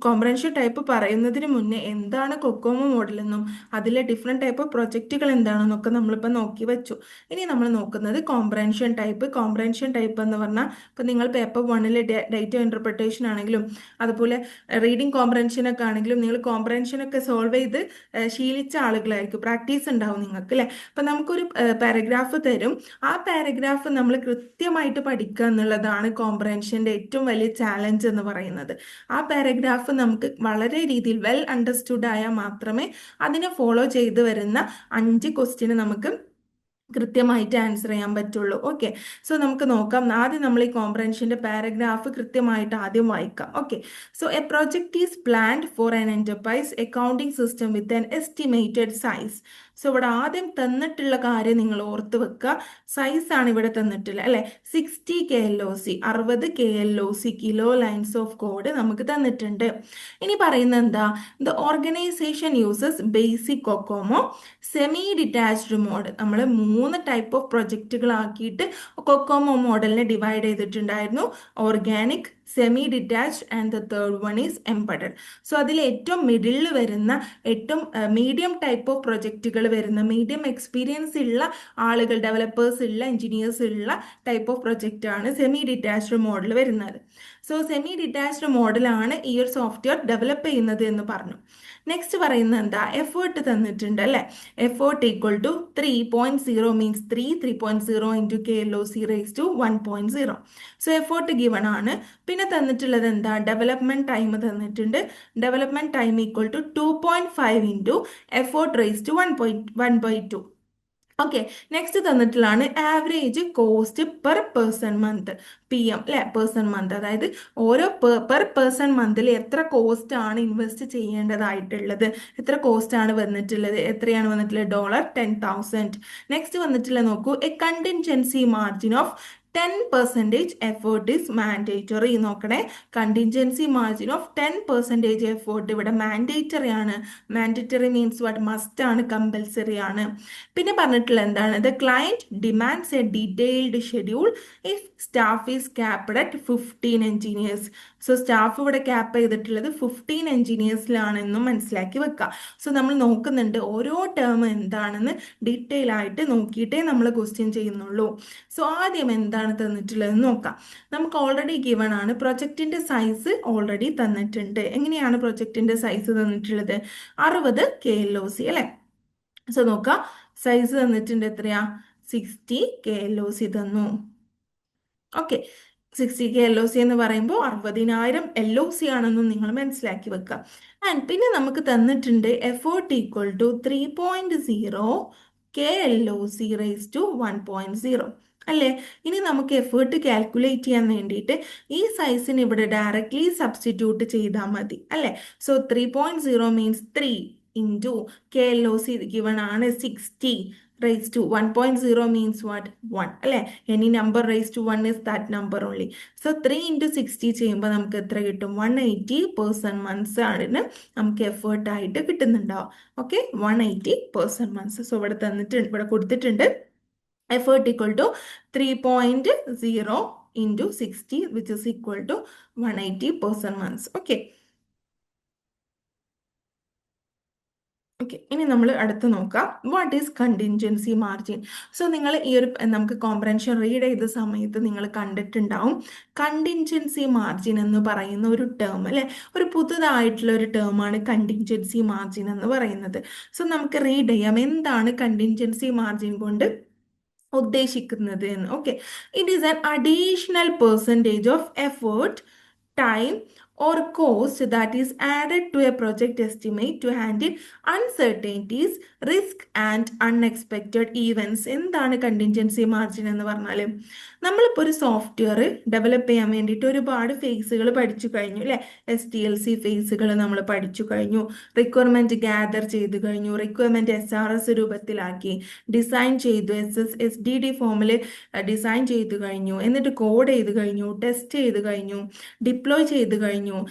കോംപ്രഹൻഷൻ ടൈപ്പ് പറയുന്നതിന് മുന്നേ എന്താണ് കൊക്കോമോ മോഡലെന്നും അതിലെ ഡിഫറെൻറ്റ് ടൈപ്പ് ഓഫ് പ്രൊജക്റ്റുകൾ എന്താണെന്നൊക്കെ നമ്മളിപ്പോൾ നോക്കി വെച്ചു. ഇനി നമ്മൾ നോക്കുന്നത് കോംപ്രഹൻഷൻ ടൈപ്പ്. കോംപ്രഹൻഷൻ ടൈപ്പ് എന്ന് പറഞ്ഞാൽ ഇപ്പോൾ നിങ്ങൾ പേപ്പർ 1 ഡേറ്റ ഇൻ്റർപ്രിട്ടേഷൻ ആണെങ്കിലും അതുപോലെ റീഡിങ് കോംപ്രഹൻഷനൊക്കെ ആണെങ്കിലും നിങ്ങൾ കോംപ്രഹൻഷനൊക്കെ സോൾവ് ചെയ്ത് ശീലിച്ച ആളുകളായിരിക്കും, പ്രാക്ടീസ് ഉണ്ടാവും നിങ്ങൾക്ക് അല്ലേ. അപ്പം നമുക്കൊരു പാരഗ്രാഫ് തരും, ആ പാരഗ്രാഫ് നമ്മൾ കൃത്യമായിട്ട് പഠിക്കുക എന്നുള്ളതാണ് കോംപ്രഹൻഷൻ്റെ ഏറ്റവും വലിയ ചാലഞ്ച് എന്ന് പറയുന്നത്. ആ പാരഗ്രാഫ് നമുക്ക് വളരെ രീതിയിൽ വെൽ അണ്ടർസ്റ്റുഡ് ആയാൽ മാത്രമേ അതിനെ ഫോളോ ചെയ്ത് വരുന്ന 5 ക്വസ്റ്റ്യന് നമുക്ക് കൃത്യമായിട്ട് ആൻസർ ചെയ്യാൻ പറ്റുള്ളൂ. ഓക്കെ. നമുക്ക് നോക്കാം. ആദ്യം നമ്മൾ ഈ കോംപ്രഹൻഷൻ്റെ പാരഗ്രാഫ് കൃത്യമായിട്ട് ആദ്യം വായിക്കാം. Okay. A project is planned for an enterprise accounting system with an estimated size. ഇവിടെ ആദ്യം തന്നിട്ടുള്ള കാര്യം നിങ്ങൾ ഓർത്ത് വെക്കുക. സൈസ് ആണ് ഇവിടെ തന്നിട്ടുള്ളത് അല്ലേ. 60 KLOC, 60 KLOC kilo lines of code നമുക്ക് തന്നിട്ടുണ്ട്. ഇനി പറയുന്നത് എന്താ? The organisation uses basic COCOMO semi detached mode. നമ്മൾ 3 ടൈപ്പ് ഓഫ് പ്രൊജക്റ്റുകളാക്കിയിട്ട് കൊക്കോമോ മോഡലിനെ ഡിവൈഡ് ചെയ്തിട്ടുണ്ടായിരുന്നു. Organic, semi detached and the third one is embedded. അതിൽ ഏറ്റവും മിഡിൽ വരുന്ന ഏറ്റവും മീഡിയം ടൈപ്പ് ഓഫ് പ്രൊജക്റ്റുകൾ വരുന്ന മീഡിയം എക്സ്പീരിയൻസ് ഉള്ള ആളുകൾ, ഡെവലപ്പേഴ്സ് ഉള്ള, എഞ്ചിനീയേഴ്സ് ഉള്ള ടൈപ്പ് ഓഫ് പ്രൊജക്റ്റാണ് സെമി ഡിറ്റാച്ച്ഡ് മോഡൽ വരുന്നത്. സെമി ഡിറ്റാച്ച്ഡ് മോഡലാണ് ഈ ഒരു സോഫ്റ്റ്വെയർ ഡെവലപ്പ് ചെയ്യുന്നത് എന്ന് പറഞ്ഞു. നെക്സ്റ്റ് പറയുന്നത് എന്താ? എഫേർട്ട് തന്നിട്ടുണ്ട് അല്ലേ. Effort equal to 3.0 means 3.0 into KLOC raise to 1.0. Effort given ആണ്. പിന്നെ തന്നിട്ടുള്ളത് എന്താ? ഡെവലപ്മെന്റ് ടൈം തന്നിട്ടുണ്ട്. Development time equal to 2.5 into effort raise to 1.2. Okay, next തന്നിട്ടുള്ളതാണ് average cost per person month, PM അല്ലെ, പേഴ്സൺ മന്ത്. അതായത് ഓരോ പെർ പേഴ്സൺ മന്തിൽ എത്ര കോസ്റ്റ് ആണ് ഇൻവെസ്റ്റ് ചെയ്യേണ്ടതായിട്ടുള്ളത്, എത്ര കോസ്റ്റ് ആണ് വന്നിട്ടുള്ളത്, എത്രയാണ് വന്നിട്ടുള്ളത്, $10,000. നെക്സ്റ്റ് വന്നിട്ടുള്ളത് നോക്കൂ, A contingency margin of 10% effort is mandatory. നോക്കണേ, കണ്ടിൻജൻസി മാർജിൻ ഓഫ് 10% എഫേർട്ട് ഇവിടെ മാൻഡേറ്ററി ആണ്. മാൻഡേറ്ററി മീൻസ് വാട്ട്, മസ്റ്റ് ആണ്, കമ്പൽസറി ആണ്. പിന്നെ പറഞ്ഞിട്ടുള്ള എന്താണ്, the client demands A detailed schedule if staff is capped at 15 engineers. So staff ഇവിടെ cap ചെയ്തിട്ടുള്ളത് 15 എഞ്ചിനീയേഴ്സിലാണെന്നും മനസ്സിലാക്കി വെക്കുക. സോ നമ്മൾ നോക്കുന്നുണ്ട് ഓരോ ടേം എന്താണെന്ന് ഡീറ്റെയിൽ ആയിട്ട് നോക്കിയിട്ടേ നമ്മൾ ക്വസ്റ്റ്യൻ ചെയ്യുന്നുള്ളൂ. സോ ആദ്യം എന്താണ് തന്നിട്ടുള്ളതെന്ന് നോക്കാം. നമുക്ക് ഓൾറെഡി ഗിവൺ ആണ്, പ്രൊജക്റ്റിന്റെ സൈസ് ഓൾറെഡി തന്നിട്ടുണ്ട്. എങ്ങനെയാണ് പ്രൊജക്റ്റിന്റെ സൈസ് തന്നിട്ടുള്ളത്, 60 KLOC അല്ലെ. സോ നോക്കാം, സൈസ് തന്നിട്ടുണ്ട് എത്രയാ, 60 KLOC തന്നു. ഓക്കെ, 60 KLOC എന്ന് പറയുമ്പോൾ 60,000 LOC ആണെന്നും നിങ്ങൾ മനസ്സിലാക്കി വെക്കുക. ആൻഡ് പിന്നെ നമുക്ക് തന്നിട്ടുണ്ട് effort equal to 3.0 KLOC raise to 1.0 അല്ലേ. ഇനി നമുക്ക് എഫേർട്ട് കാൽക്കുലേറ്റ് ചെയ്യാൻ വേണ്ടിയിട്ട് ഈ സൈസിന് ഇവിടെ ഡയറക്ട്ലി സബ്സ്റ്റിറ്റ്യൂട്ട് ചെയ്താൽ മതി അല്ലേ. So 3.0 means 3 into KLOC given ആണ് 60 raised to 1.0 means what, 1 അല്ലേ. any number raised to 1 is that number only. So 3 into 60 ചെയ്യുമ്പോൾ നമുക്ക് എത്ര കിട്ടും, 180 person months ആണ് നമുക്ക് എഫേർട്ട് ആയിട്ട് കിട്ടുന്നുണ്ടാവും. Okay, 180 person months. സോ ഇവിടെ തന്നിട്ടുണ്ട്, ഇവിടെ കൊടുത്തിട്ടുണ്ട് effort equal to 3.0 into 60 which is equal to 180 person months. Okay, okay, ഇനി നമ്മൾ അടുത്ത് നോക്കാം, what is contingency margin. So നിങ്ങൾ ഈ ഒരു നമുക്ക് കോംപ്രഹെൻഷൻ റീഡ് ചെയ്ത സമയത്ത് നിങ്ങൾ കണ്ടിട്ടുണ്ടാവും, കണ്ടിൻജൻസി മാർജിൻ എന്ന് പറയുന്ന ഒരു ടേം അല്ലെ, ഒരു പുതുതായിട്ടുള്ള ഒരു ടേമാണ് കണ്ടിൻജൻസി മാർജിൻ എന്ന് പറയുന്നത്. സോ നമുക്ക് റീഡ് ചെയ്യാം എന്താണ് കണ്ടിൻജൻസി മാർജിൻ കൊണ്ട് ഉദ്ദേശിക്കുന്നത് എന്ന്. Okay, it is an additional percentage of effort, time or cost that is added to a project estimate to handle uncertainties, risk and unexpected events. എന്താണ് contingency margin എന്ന് പറഞ്ഞാൽ, നമ്മളിപ്പോൾ ഒരു സോഫ്റ്റ്വെയർ ഡെവലപ്പ് ചെയ്യാൻ വേണ്ടിയിട്ട് ഒരുപാട് ഫേസുകൾ പഠിച്ചു കഴിഞ്ഞു അല്ലേ. SDLC ഫേസുകൾ നമ്മൾ പഠിച്ചു കഴിഞ്ഞു, റിക്വയർമെൻറ്റ് ഗ്യാദർ ചെയ്ത് കഴിഞ്ഞു, റിക്വയർമെൻറ്റ് SRS രൂപത്തിലാക്കി, ഡിസൈൻ ചെയ്തു, SDD ഫോമിൽ ഡിസൈൻ ചെയ്ത് കഴിഞ്ഞു, എന്നിട്ട് കോഡ് ചെയ്ത് കഴിഞ്ഞു, ടെസ്റ്റ് ചെയ്ത് കഴിഞ്ഞു, ഡിപ്ലോയ് ചെയ്ത് കഴിഞ്ഞു,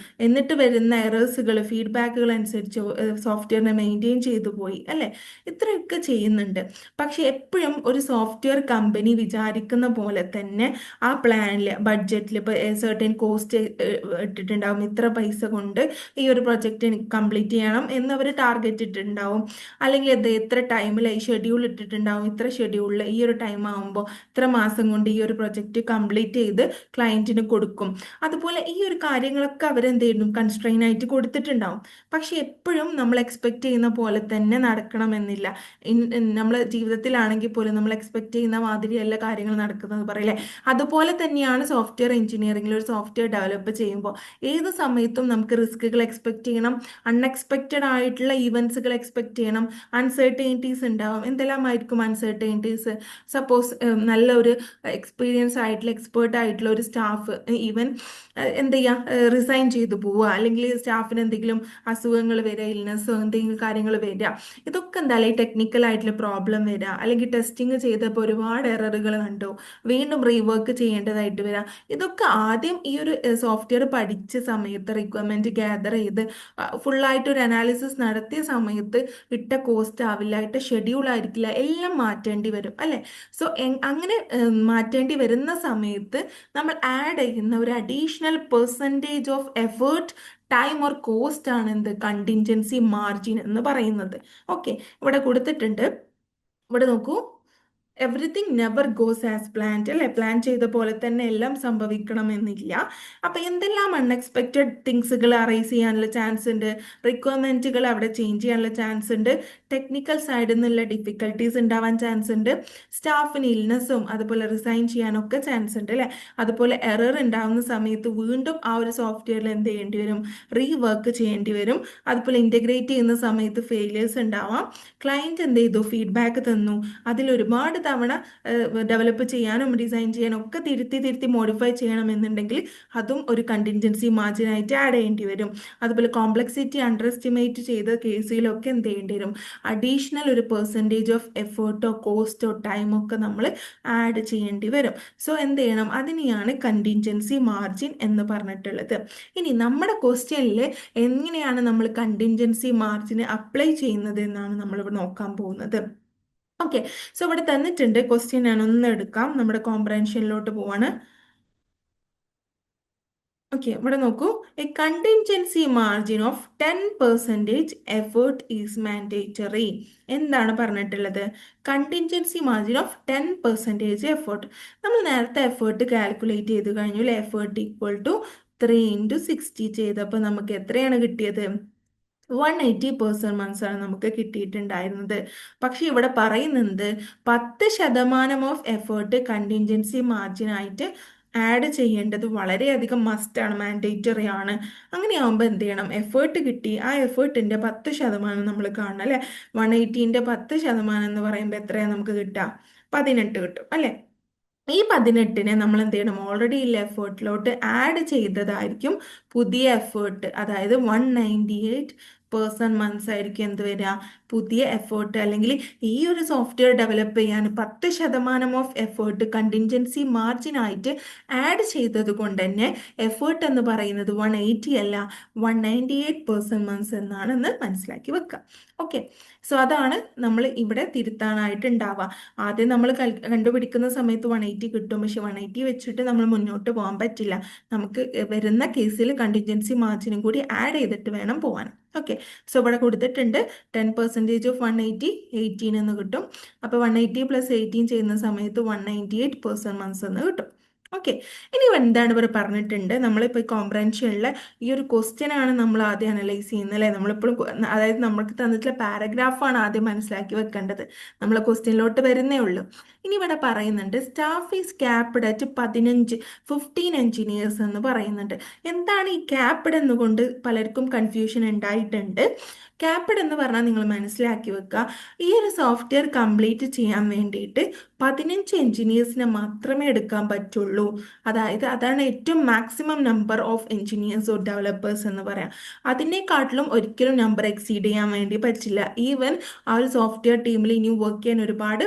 എന്നിട്ട് വരുന്ന എറേഴ്സുകൾ ഫീഡ്ബാക്കുകൾ അനുസരിച്ച് സോഫ്റ്റ്വെയറിനെ മെയിൻറ്റെയിൻ ചെയ്തു പോയി അല്ലേ. ഇത്രയൊക്കെ ചെയ്യുന്നുണ്ട്. പക്ഷെ എപ്പോഴും ഒരു സോഫ്റ്റ്വെയർ കമ്പനി വിചാരിക്കുന്ന പോലെ തന്നെ ആ പ്ലാനിൽ ബഡ്ജറ്റിൽ ഇപ്പോൾ സർട്ടൻ കോസ്റ്റ് ഇട്ടിട്ടുണ്ടാവും, ഇത്ര പൈസ കൊണ്ട് ഈ ഒരു പ്രൊജക്റ്റ് കംപ്ലീറ്റ് ചെയ്യണം എന്നവർ ടാർഗറ്റ് ഇട്ടിട്ടുണ്ടാവും. അല്ലെങ്കിൽ എത്ര ടൈമിൽ ഈ ഷെഡ്യൂൾ ഇട്ടിട്ടുണ്ടാവും, ഇത്ര ഷെഡ്യൂളിൽ ഈ ഒരു ടൈം ആകുമ്പോൾ ഇത്ര മാസം കൊണ്ട് ഈ ഒരു പ്രൊജക്റ്റ് കംപ്ലീറ്റ് ചെയ്ത് ക്ലയൻറ്റിന് കൊടുക്കും. അതുപോലെ ഈ ഒരു കാര്യങ്ങളൊക്കെ അവരെന്ത് ചെയ്യും, കൺസ്ട്രെയിൻ ആയിട്ട് കൊടുത്തിട്ടുണ്ടാവും. പക്ഷെ എപ്പോഴും നമ്മൾ എക്സ്പെക്ട് ചെയ്യുന്ന പോലെ തന്നെ നടക്കണമെന്നില്ല. നമ്മൾ ജീവിതത്തിലാണെങ്കിൽ പോലും നമ്മൾ എക്സ്പെക്ട് ചെയ്യുന്ന മാതിരിയല്ല കാര്യങ്ങൾ നടക്കുന്നത് പറയില്ലേ. അതുപോലെ തന്നെയാണ് സോഫ്റ്റ്വെയർ എഞ്ചിനീയറിംഗിൽ ഒരു സോഫ്റ്റ്വെയർ ഡെവലപ്പ് ചെയ്യുമ്പോൾ ഏത് സമയത്തും നമുക്ക് റിസ്കുകൾ എക്സ്പെക്ട് ചെയ്യണം, അൺഎക്സ്പെക്റ്റഡ് ആയിട്ടുള്ള ഈവൻസുകൾ എക്സ്പെക്ട് ചെയ്യണം, അൺസർട്ടനിറ്റീസ് ഉണ്ടാവും. എന്തെല്ലാമായിരിക്കും അൺസർട്ടനിറ്റീസ്? സപ്പോസ് നല്ലൊരു എക്സ്പീരിയൻസ് ആയിട്ടുള്ള എക്സ്പേർട്ട് ആയിട്ടുള്ള ഒരു സ്റ്റാഫ് ഈവൻ എന്ത് ചെയ്യുക, റിസൈൻ ചെയ്തു പോവുക, അല്ലെങ്കിൽ സ്റ്റാഫിന് എന്തെങ്കിലും അസുഖങ്ങൾ വരിക, ഇൽനെസ്സോ എന്തെങ്കിലും കാര്യങ്ങൾ വരിക, ഇതൊക്കെ എന്തായാലും ടെക്നിക്കൽ ആയിട്ടുള്ള പ്രോബ്ലം വരിക, അല്ലെങ്കിൽ ടെസ്റ്റിംഗ് ചെയ്തപ്പോൾ ഒരുപാട് എററുകൾ കണ്ടു, വീണ്ടും റീവർക്ക് ചെയ്യേണ്ടതായിട്ട് വരിക. ഇതൊക്കെ ആദ്യം ഈ ഒരു സോഫ്റ്റ്വെയർ പഠിച്ച സമയത്ത് റിക്വയർമെൻറ്റ് ഗ്യാദർ ചെയ്ത് ഫുള്ളായിട്ട് ഒരു അനാലിസിസ് നടത്തിയ സമയത്ത് ഇട്ട കോസ്റ്റ് ആവില്ല, ഇട്ട ഷെഡ്യൂൾ ആയിരിക്കില്ല, എല്ലാം മാറ്റേണ്ടി വരും അല്ലേ. സോ അങ്ങനെ മാറ്റേണ്ടി വരുന്ന സമയത്ത് നമ്മൾ ആഡ് ചെയ്യുന്ന ഒരു additional percentage of effort, time or cost ആണ് എന്ത്, കണ്ടിൻജൻസി മാർജിൻ എന്ന് പറയുന്നത്. ഓക്കെ, ഇവിടെ കൊടുത്തിട്ടുണ്ട്, ഇവിടെ നോക്കൂ, everything never goes as planned അല്ലെ, പ്ലാൻ ചെയ്ത പോലെ തന്നെ എല്ലാം സംഭവിക്കണമെന്നില്ല. അപ്പൊ എന്തെല്ലാം അൺഎക്സ്പെക്റ്റഡ് തിങ്സുകൾ അറൈസ് ചെയ്യാനുള്ള ചാൻസ് ഉണ്ട്, റിക്വയർമെന്റുകൾ അവിടെ ചേഞ്ച് ചെയ്യാനുള്ള ചാൻസ് ഉണ്ട്, ടെക്നിക്കൽ സൈഡിൽ നിന്നുള്ള ഡിഫിക്കൽട്ടീസ് ഉണ്ടാവാൻ ചാൻസ് ഉണ്ട്, സ്റ്റാഫിന് ഇൽനെസ്സും അതുപോലെ റിസൈൻ ചെയ്യാനൊക്കെ ചാൻസ് ഉണ്ട് അല്ലെ. അതുപോലെ എറർ ഉണ്ടാവുന്ന സമയത്ത് വീണ്ടും ആ ഒരു സോഫ്റ്റ്വെയറിൽ എന്ത് ചെയ്യേണ്ടി വരും, റീവർക്ക് ചെയ്യേണ്ടി വരും. അതുപോലെ ഇന്റഗ്രേറ്റ് ചെയ്യുന്ന സമയത്ത് ഫെയിലിയേഴ്സ് ഉണ്ടാവാം. ക്ലയന്റ് എന്ത് ചെയ്തു, ഫീഡ്ബാക്ക് തന്നു, അതിൽ ഒരുപാട് തവണ ഡെവലപ്പ് ചെയ്യാനും ഡിസൈൻ ചെയ്യാനും ഒക്കെ തിരുത്തി തിരുത്തി മോഡിഫൈ ചെയ്യണമെന്നുണ്ടെങ്കിൽ അതും ഒരു കണ്ടിൻജൻസി മാർജിനായിട്ട് ആഡ് ചെയ്യേണ്ടി വരും. അതുപോലെ കോംപ്ലക്സിറ്റി അണ്ടർ എസ്റ്റിമേറ്റ് ചെയ്ത കേസിലൊക്കെ എന്ത് ചെയ്യേണ്ടി വരും, അഡീഷണൽ ഒരു പെർസെൻറ്റേജ് ഓഫ് എഫേർട്ടോ കോസ്റ്റോ ടൈമോ ഒക്കെ നമ്മൾ ആഡ് ചെയ്യേണ്ടി വരും. സോ എന്ത് ചെയ്യണം, അതിനെയാണ് കണ്ടിൻജൻസി മാർജിൻ എന്ന് പറഞ്ഞിട്ടുള്ളത്. ഇനി നമ്മുടെ ക്വസ്റ്റ്യനിൽ എങ്ങനെയാണ് നമ്മൾ കണ്ടിൻജൻസി മാർജിന് അപ്ലൈ ചെയ്യുന്നത് എന്നാണ് നമ്മളിവിടെ നോക്കാൻ പോകുന്നത്. ഓക്കെ, സോ ഇവിടെ തന്നിട്ടുണ്ട് ക്വസ്റ്റ്യൻ, ഞാൻ ഒന്ന് എടുക്കാം, നമ്മുടെ കോംപ്രഹെൻഷനിലോട്ട് പോവാണ്. ഓക്കെ, ഇവിടെ നോക്കൂ, A contingency margin of 10% effort is mandatory. എന്താണ് പറഞ്ഞിട്ടുള്ളത്, കണ്ടിൻജൻസി മാർജിൻ ഓഫ് 10% എഫേർട്ട്. നമ്മൾ നേരത്തെ എഫേർട്ട് കാൽക്കുലേറ്റ് ചെയ്ത് കഴിഞ്ഞു അല്ലെ, എഫേർട്ട് ഈക്വൽ ടു 3 × 60 ചെയ്തപ്പോൾ നമുക്ക് എത്രയാണ് കിട്ടിയത്, 180% ആണ് നമുക്ക് കിട്ടിയിട്ടുണ്ടായിരുന്നത്. പക്ഷെ ഇവിടെ പറയുന്നത് 10% ഓഫ് എഫേർട്ട് കണ്ടിൻജൻസി മാർജിനായിട്ട് ആഡ് ചെയ്യേണ്ടത് വളരെയധികം മസ്റ്റാണ്, മാൻഡേറ്ററി ആണ്. അങ്ങനെയാകുമ്പോൾ എന്ത് ചെയ്യണം, എഫേർട്ട് കിട്ടി, ആ എഫേർട്ടിൻ്റെ 10% നമ്മൾ കാണണം അല്ലേ. 180ൻ്റെ 10% എന്ന് പറയുമ്പോൾ എത്രയാണ് നമുക്ക് കിട്ടുക, 18 കിട്ടും അല്ലേ. ഈ 18നെ നമ്മൾ എന്ത് ചെയ്യണം, ഓൾറെഡി ഉള്ള എഫേർട്ടിലോട്ട് ആഡ് ചെയ്തതായിരിക്കും പുതിയ എഫേർട്ട്, അതായത് 198% ആയിരിക്കും എന്ത് വരിക, പുതിയ എഫേർട്ട്. അല്ലെങ്കിൽ ഈ ഒരു സോഫ്റ്റ്വെയർ ഡെവലപ്പ് ചെയ്യാൻ 10% ഓഫ് എഫേർട്ട് കണ്ടിൻജൻസി മാർജിനായിട്ട് ആഡ് ചെയ്തത് കൊണ്ട് തന്നെ എഫേർട്ട് എന്ന് പറയുന്നത് 180 അല്ല 198% എന്നാണെന്ന് മനസ്സിലാക്കി വെക്കുക. ഓക്കെ, സോ അതാണ് നമ്മൾ ഇവിടെ തിരുത്താനായിട്ട് ഉണ്ടാവുക. ആദ്യം നമ്മൾ കണ്ടുപിടിക്കുന്ന സമയത്ത് 180 കിട്ടും, പക്ഷെ 180 വെച്ചിട്ട് നമ്മൾ മുന്നോട്ട് പോകാൻ പറ്റില്ല. നമുക്ക് വരുന്ന കേസിൽ കണ്ടിൻജൻസി മാർജിനും കൂടി ആഡ് ചെയ്തിട്ട് വേണം പോകാൻ. ഓക്കെ, സോ ഇവിടെ കൊടുത്തിട്ടുണ്ട് 10% ഓഫ് 180 18 എന്ന് കിട്ടും. അപ്പോൾ 180 + 18 ചെയ്യുന്ന സമയത്ത് 198% എന്ന് കിട്ടും. ഓക്കെ, ഇനി എന്താണ് ഇവിടെ പറഞ്ഞിട്ടുണ്ട്, നമ്മളിപ്പോൾ കോംപ്രഹെൻഷനിലെ ഈ ഒരു ക്വസ്റ്റ്യൻ ആണ് നമ്മൾ ആദ്യം അനലൈസ് ചെയ്യുന്നത് അല്ലേ. നമ്മളിപ്പോഴും അതായത് നമ്മൾക്ക് തന്നിട്ടുള്ള പാരഗ്രാഫാണ് ആദ്യം മനസ്സിലാക്കി വെക്കേണ്ടത്, നമ്മൾ ക്വസ്റ്റ്യനിലോട്ട് വരുന്നേ ഉള്ളൂ. ഇനി ഇവിടെ പറയുന്നുണ്ട് staff is capped at 15 engineers എന്ന് പറയുന്നുണ്ട്. എന്താണ് ഈ ക്യാപ്ഡ് എന്നുകൊണ്ട് പലർക്കും കൺഫ്യൂഷൻ ഉണ്ടായിട്ടുണ്ട്. ക്യാപ്ഡ് എന്ന് പറഞ്ഞാൽ നിങ്ങൾ മനസ്സിലാക്കി വെക്കുക, ഈ ഒരു സോഫ്റ്റ്വെയർ കംപ്ലീറ്റ് ചെയ്യാൻ വേണ്ടിയിട്ട് 15 എഞ്ചിനീയേഴ്സിനെ മാത്രമേ എടുക്കാൻ പറ്റുള്ളൂ. അതായത് അതാണ് ഏറ്റവും maximum number of engineers or developers എന്ന് പറയാം. അതിനേക്കാട്ടിലും ഒരിക്കലും നമ്പർ എക്സീഡ് ചെയ്യാൻ വേണ്ടി പറ്റില്ല. ഈവൻ ആ ഒരു സോഫ്റ്റ്വെയർ ടീമിൽ ഇനി വർക്ക് ചെയ്യാൻ ഒരുപാട്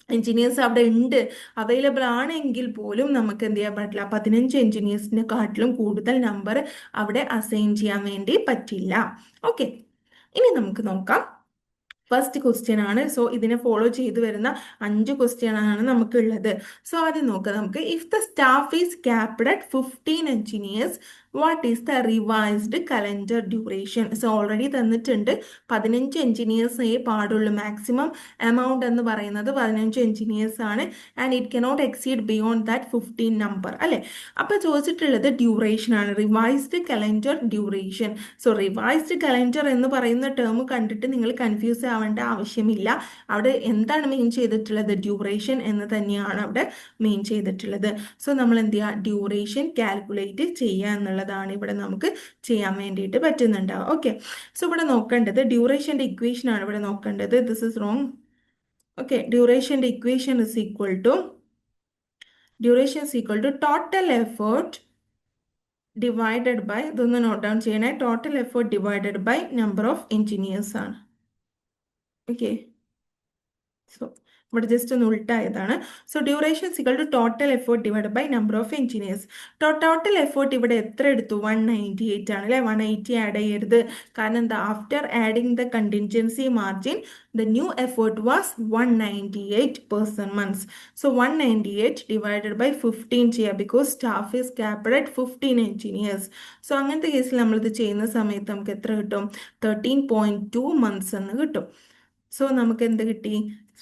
എഞ്ചിനീയേഴ്സ് അവിടെ ഉണ്ട്, അവൈലബിൾ ആണെങ്കിൽ പോലും നമുക്ക് എന്ത് ചെയ്യാൻ പറ്റില്ല, 15 എഞ്ചിനീയേഴ്സിനെക്കാട്ടിലും കൂടുതൽ നമ്പർ അവിടെ അസൈൻ ചെയ്യാൻ വേണ്ടി പറ്റില്ല. ഓക്കെ, ഇനി നമുക്ക് നോക്കാം. ഫസ്റ്റ് ക്വസ്റ്റ്യൻ ആണ്. സോ ഇതിനെ ഫോളോ ചെയ്ത് വരുന്ന 5 ക്വസ്റ്റ്യൻ ആണ് നമുക്കുള്ളത്. സോ ആദ്യം നോക്കാം നമുക്ക്, if the staff is capped at 15 engineers what is the revised calendar duration. So already തന്നിട്ടുണ്ട് 15 എഞ്ചിനീയേഴ്സേ പാടുള്ളൂ, മാക്സിമം എമൗണ്ട് എന്ന് പറയുന്നത് 15 എഞ്ചിനീയേഴ്സ് ആണ്, and it cannot exceed beyond that 15 number അല്ലേ. അപ്പോൾ ചോദിച്ചിട്ടുള്ളത് ഡ്യൂറേഷൻ ആണ്, revised calendar duration. So revised calendar എന്ന് പറയുന്ന ടേം കണ്ടിട്ട് നിങ്ങൾ കൺഫ്യൂസ് ആവേണ്ട ആവശ്യമില്ല. അവിടെ എന്താണ് മെയിൻ ചെയ്തിട്ടുള്ളത്, ഡ്യൂറേഷൻ എന്ന് തന്നെയാണ് അവിടെ മെയിൻ ചെയ്തിട്ടുള്ളത്. സോ നമ്മൾ എന്ത് ചെയ്യുക, ഡ്യൂറേഷൻ കാൽക്കുലേറ്റ് ചെയ്യുക എന്നുള്ളതാണ് ഇവിടെ നമുക്ക് ചെയ്യാൻ വേണ്ടിയിട്ട് പറ്റുന്നുണ്ടാവുക. ഓക്കെ, സോ ഇവിടെ നോക്കേണ്ടത് ഡ്യൂറേഷൻ്റെ ഇക്വേഷൻ ആണ് ഇവിടെ നോക്കേണ്ടത്. This is wrong. ഓക്കെ, ഡ്യൂറേഷൻ്റെ equation is equal to total effort divided by, ഇതൊന്ന് നോട്ട് ഡൗൺ ചെയ്യണേ, total effort divided by number of engineers ആണ്. ഓക്കെ, സോ ഇവിടെ ജസ്റ്റ് ഒന്ന് ഉൾട്ടായതാണ്. So duration equal to total effort divide by number of engineers. Total effort ഇവിടെ എത്ര എടുത്തു, 198 ആണ് അല്ലേ. 180 ആഡ് ചെയ്യരുത്, കാരണം എന്താ, after adding the contingency margin the new effort was 198%. So 198 divided by 15 ചെയ്യുക, because staff is capped at 15 engineers. So അങ്ങനത്തെ കേസിൽ നമ്മളിത് ചെയ്യുന്ന സമയത്ത് നമുക്ക് എത്ര കിട്ടും, 13.2 months എന്ന് കിട്ടും. സോ നമുക്ക് എന്ത് കിട്ടി,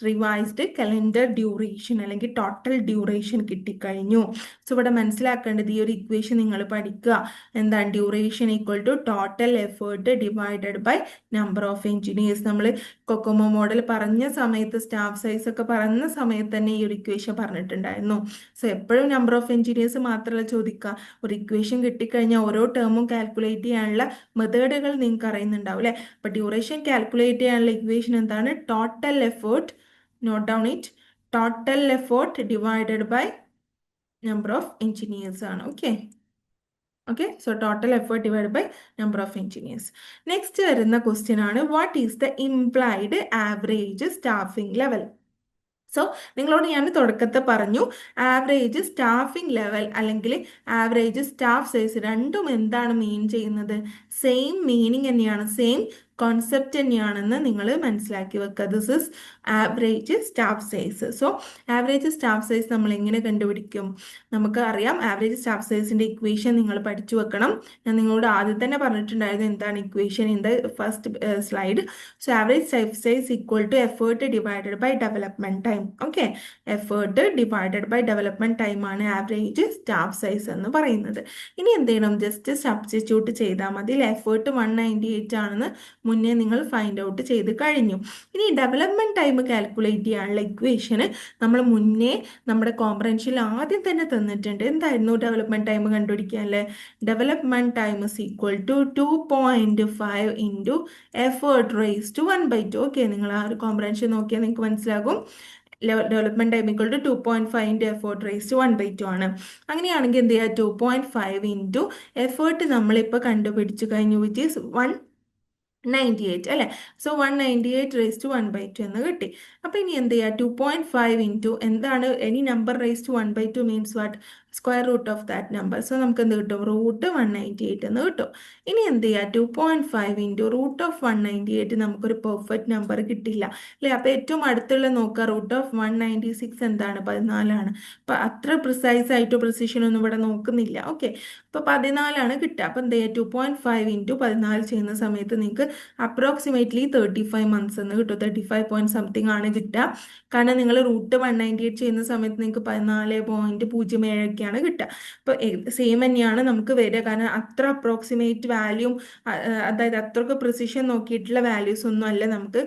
റിവൈസ്ഡ് കലണ്ടർ ഡ്യൂറേഷൻ അല്ലെങ്കിൽ ടോട്ടൽ ഡ്യൂറേഷൻ കിട്ടിക്കഴിഞ്ഞു. സോ ഇവിടെ മനസ്സിലാക്കേണ്ടത് ഈ ഒരു ഇക്വേഷൻ നിങ്ങൾ പഠിക്കുക. എന്താണ്? Duration equal to total effort divided by number of engineers. നമ്മൾ കൊക്കോമോ മോഡൽ പറഞ്ഞ സമയത്ത്, സ്റ്റാഫ് സൈസ് ഒക്കെ പറഞ്ഞ സമയത്ത് തന്നെ ഈ ഒരു ഇക്വേഷൻ പറഞ്ഞിട്ടുണ്ടായിരുന്നു. സോ എപ്പോഴും നമ്പർ ഓഫ് എഞ്ചിനീയേഴ്സ് മാത്രമല്ല ചോദിക്കുക, ഒരു ഇക്വേഷൻ കിട്ടിക്കഴിഞ്ഞാൽ ഓരോ ടേമും കാൽക്കുലേറ്റ് ചെയ്യാനുള്ള മെത്തേഡുകൾ നിങ്ങൾക്ക് അറിയുന്നുണ്ടാവും അല്ലേ? അപ്പോൾ ഡ്യൂറേഷൻ കാൽക്കുലേറ്റ് ചെയ്യാനുള്ള ഇക്വേഷൻ എന്താണ്? Total effort, note down it, total effort divided by number of engineers ആണ്. Okay okay, so total effort divide by number of engineers. Next വരുന്ന ക്വസ്റ്റ്യൻ ആണ്, what is the implied average staffing level? So നിങ്ങളോട് ഞാൻ തുടക്കത്തെ പറഞ്ഞു, average staffing level അല്ലെങ്കിൽ average staff size രണ്ടും എന്താണ് മീൻ ചെയ്യുന്നത്? സെയിം മീനിങ് തന്നെയാണ്, സെയിം കോൺസെപ്റ്റ് തന്നെയാണെന്ന് നിങ്ങൾ മനസ്സിലാക്കി വെക്കുക. This is average staff size. So average staff size നമ്മൾ എങ്ങനെ കണ്ടുപിടിക്കും? നമുക്ക് അറിയാം, ആവറേജ് സ്റ്റാഫ് സൈസിന്റെ ഇക്വേഷൻ നിങ്ങൾ പഠിച്ചു വെക്കണം. ഞാൻ നിങ്ങളോട് ആദ്യം തന്നെ പറഞ്ഞിട്ടുണ്ടായിരുന്നു എന്താണ് equation in the first slide. So average staff size equal to effort divided by development time. Okay, effort divided by development time ആണ് ആവറേജ് സ്റ്റാഫ് സൈസ് എന്ന് പറയുന്നത്. ഇനി എന്ത് ചെയ്യണം? ജസ്റ്റ് സബ്സ്റ്റിറ്റ്യൂട്ട് ചെയ്താൽ മതി. എഫേർട്ട് 198 ആണെന്ന് മുന്നേ നിങ്ങൾ ഫൈൻഡ് ഔട്ട് ചെയ്ത് കഴിഞ്ഞു. ഇനി ഡെവലപ്മെന്റ് ടൈം കാൽക്കുലേറ്റ് ചെയ്യാനുള്ള ഇക്വേഷന് നമ്മൾ മുന്നേ നമ്മുടെ കോംപ്രഹെൻഷനിൽ ആദ്യം തന്നെ തന്നിട്ടുണ്ട്. എന്തായിരുന്നു ഡെവലപ്മെന്റ് ടൈം കണ്ടുപിടിക്കാൻ അല്ലേ? Development time is equal to 2.5 into effort raise to 1/2. Okay, നിങ്ങൾ ആ ഒരു കോംപ്രഹെൻഷൻ നോക്കിയാൽ നിങ്ങൾക്ക് മനസ്സിലാകും. Development time equal to 2.5 into effort raise to 1/2 ആണ്. അങ്ങനെയാണെങ്കിൽ എന്ത് ചെയ്യുക? 2.5 ഇൻറ്റു എഫേർട്ട് നമ്മളിപ്പോൾ കണ്ടുപിടിച്ചു കഴിഞ്ഞു, വിച്ച് ഈസ് 198 അല്ലേ? സോ 198 റേസ് ടു 1/2 എന്ന് കിട്ടി. അപ്പോൾ ഇനി എന്ത് ചെയ്യുക? 2.5 ഇൻറ്റു എന്താണ്? Any number raise to 1/2 means what? Square root of that number. So നമുക്ക് എന്ത് കിട്ടും? റൂട്ട് 198 എന്ന് കിട്ടും. ഇനി എന്ത് ചെയ്യുക? 2.5 ഇൻറ്റു റൂട്ട് ഓഫ് 198 നമുക്കൊരു പെർഫെക്റ്റ് നമ്പർ കിട്ടില്ല അല്ലേ? അപ്പോൾ ഏറ്റവും അടുത്തുള്ള നോക്കുക, റൂട്ട് ഓഫ് 196 എന്താണ്? 14ആണ്. അപ്പോൾ അത്ര പ്രിസൈസ് ആയിട്ട് പ്രിസിഷൻ ഒന്നും ഇവിടെ നോക്കുന്നില്ല. ഓക്കെ, അപ്പോൾ 14ആണ് കിട്ടുക. അപ്പോൾ എന്ത് ചെയ്യുക? 2.5 ഇൻറ്റു 14 ചെയ്യുന്ന സമയത്ത് നിങ്ങൾക്ക് അപ്രോക്സിമേറ്റ്ലി 35 മന്ത്സ് എന്ന് കിട്ടും. 35 പോയിന്റ് സംതിങ് ആണ് കിട്ടുക. കാരണം നിങ്ങൾ റൂട്ട് 198 ചെയ്യുന്ന സമയത്ത് നിങ്ങൾക്ക് 14.07 ഒക്കെയാണ് കിട്ടുക. അപ്പോൾ സെയിം തന്നെയാണ് നമുക്ക് വരിക. കാരണം അത്ര അപ്രോക്സിമേറ്റ് വാല്യൂം, അതായത് അത്രയ്ക്ക് പ്രിസിഷൻ നോക്കിയിട്ടുള്ള വാല്യൂസ് ഒന്നും അല്ല നമുക്ക്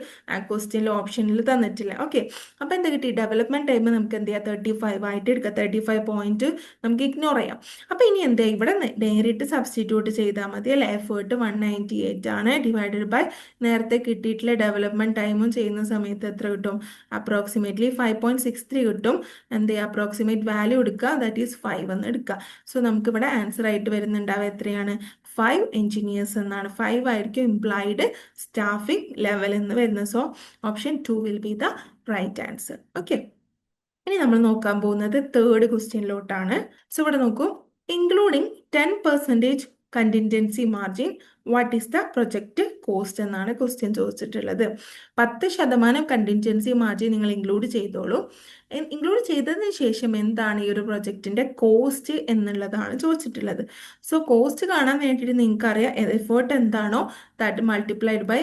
ക്വസ്റ്റ്യനിൽ ഓപ്ഷനിൽ തന്നിട്ടില്ല. ഓക്കെ, അപ്പോൾ എന്താ കിട്ടി? ഡെവലപ്മെന്റ് ടൈം നമുക്ക് എന്ത് ചെയ്യാം? 35 ആയിട്ട് എടുക്കുക. 35 പോയിന്റ് നമുക്ക് ഇഗ്നോർ ചെയ്യാം. അപ്പോൾ ഇനി എന്താ? ഇവിടെ നേരിട്ട് സബ്സ്റ്റിറ്റ്യൂട്ട് ചെയ്താൽ മതി അല്ലേ? എഫേർട്ട് 198 ആണ് ഡിവൈഡഡ് ബൈ നേരത്തെ കിട്ടിയിട്ടുള്ള ഡെവലപ്മെന്റ് ടൈമും ചെയ്യുന്ന സമയത്ത് എത്ര കിട്ടും? അപ്രോക്സിമേറ്റ്ലി 5.63 കിട്ടും. എന്ത് ചെയ്യുക? അപ്രോക്സിമേറ്റ് വാല്യൂ എടുക്കുക, ദാറ്റ് ഈസ് 5 എന്ന് എടുക്കുക. സോ നമുക്കിവിടെ ആൻസർ ആയിട്ട് വരുന്നുണ്ടാവുക എത്രയാണ്? 5 എഞ്ചിനീയേഴ്സ് എന്നാണ്. 5 ആയിരിക്കും ഇംപ്ലൈഡ് സ്റ്റാഫിംഗ് ലെവൽ എന്ന് വരുന്നത്. So option 2 will be the right answer. Okay, ഇനി നമ്മൾ നോക്കാൻ പോകുന്നത് തേർഡ് ക്വസ്റ്റ്യനിലോട്ടാണ്. സോ ഇവിടെ നോക്കൂ, including 10% contingency margin, what is the project cost എന്നാണ് ക്വസ്റ്റ്യൻ ചോദിച്ചിട്ടുള്ളത്. 10% കണ്ടിൻജൻസി മാർജിൻ നിങ്ങൾ ഇൻക്ലൂഡ് ചെയ്തോളൂ. ഇൻക്ലൂഡ് ചെയ്തതിന് ശേഷം എന്താണ് ഈ ഒരു പ്രൊജക്റ്റിന്റെ കോസ്റ്റ് എന്നുള്ളതാണ് ചോദിച്ചിട്ടുള്ളത്. സോ കോസ്റ്റ് കാണാൻ വേണ്ടിയിട്ട് നിങ്ങൾക്കറിയാം എഫേർട്ട് എന്താണോ that multiplied by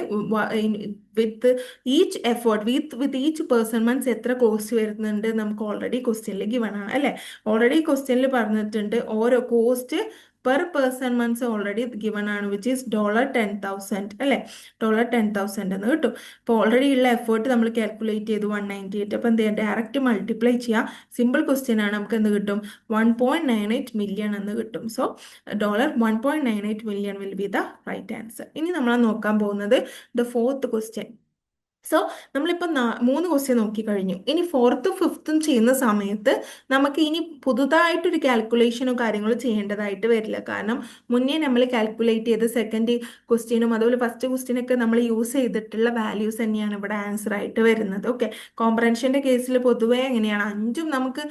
with each effort with each person months എത്ര കോസ്റ്റ് വരുന്നുണ്ട് നമുക്ക് ഓൾറെഡി ക്വസ്റ്റ്യനിൽ ഗിവൺ ആണ് അല്ലേ? ഓൾറെഡി ക്വസ്റ്റ്യനിൽ പറഞ്ഞിട്ടുണ്ട് ഓരോ cost per person months already given ആണ്, വിച്ച് ഈസ് $10,000 അല്ലേ? $10,000 എന്ന് കിട്ടും. അപ്പോൾ ഓൾറെഡി ഉള്ള എഫേർട്ട് നമ്മൾ കാൽക്കുലേറ്റ് ചെയ്തു 198. അപ്പോൾ എന്ത് ചെയ്യാം? ഡയറക്റ്റ് മൾട്ടിപ്ലൈ ചെയ്യാം. സിമ്പിൾ ക്വസ്റ്റ്യൻ ആണ്. നമുക്ക് എന്ത് കിട്ടും? 1.98 മില്യൺ എന്ന് കിട്ടും. So $1.98 million will be the right answer. ഇനി നമ്മൾ നോക്കാൻ പോകുന്നത് ദ ഫോർത്ത് ക്വസ്റ്റ്യൻ. സോ നമ്മളിപ്പോൾ 3 ക്വസ്റ്റ്യൻ നോക്കിക്കഴിഞ്ഞു. ഇനി 4th 5th ചെയ്യുന്ന സമയത്ത് നമുക്ക് ഇനി പുതുതായിട്ടൊരു കാൽക്കുലേഷനോ കാര്യങ്ങളോ ചെയ്യേണ്ടതായിട്ട് വരില്ല. കാരണം മുന്നേ നമ്മൾ കാൽക്കുലേറ്റ് ചെയ്ത് സെക്കൻഡ് ക്വസ്റ്റ്യനും അതുപോലെ ഫസ്റ്റ് ക്വസ്റ്റ്യനൊക്കെ നമ്മൾ യൂസ് ചെയ്തിട്ടുള്ള വാല്യൂസ് തന്നെയാണ് ഇവിടെ ആൻസർ ആയിട്ട് വരുന്നത്. ഓക്കെ, കോംപ്രഹെൻഷൻ്റെ കേസിൽ പൊതുവേ എങ്ങനെയാണ്? 5ഉം നമുക്ക്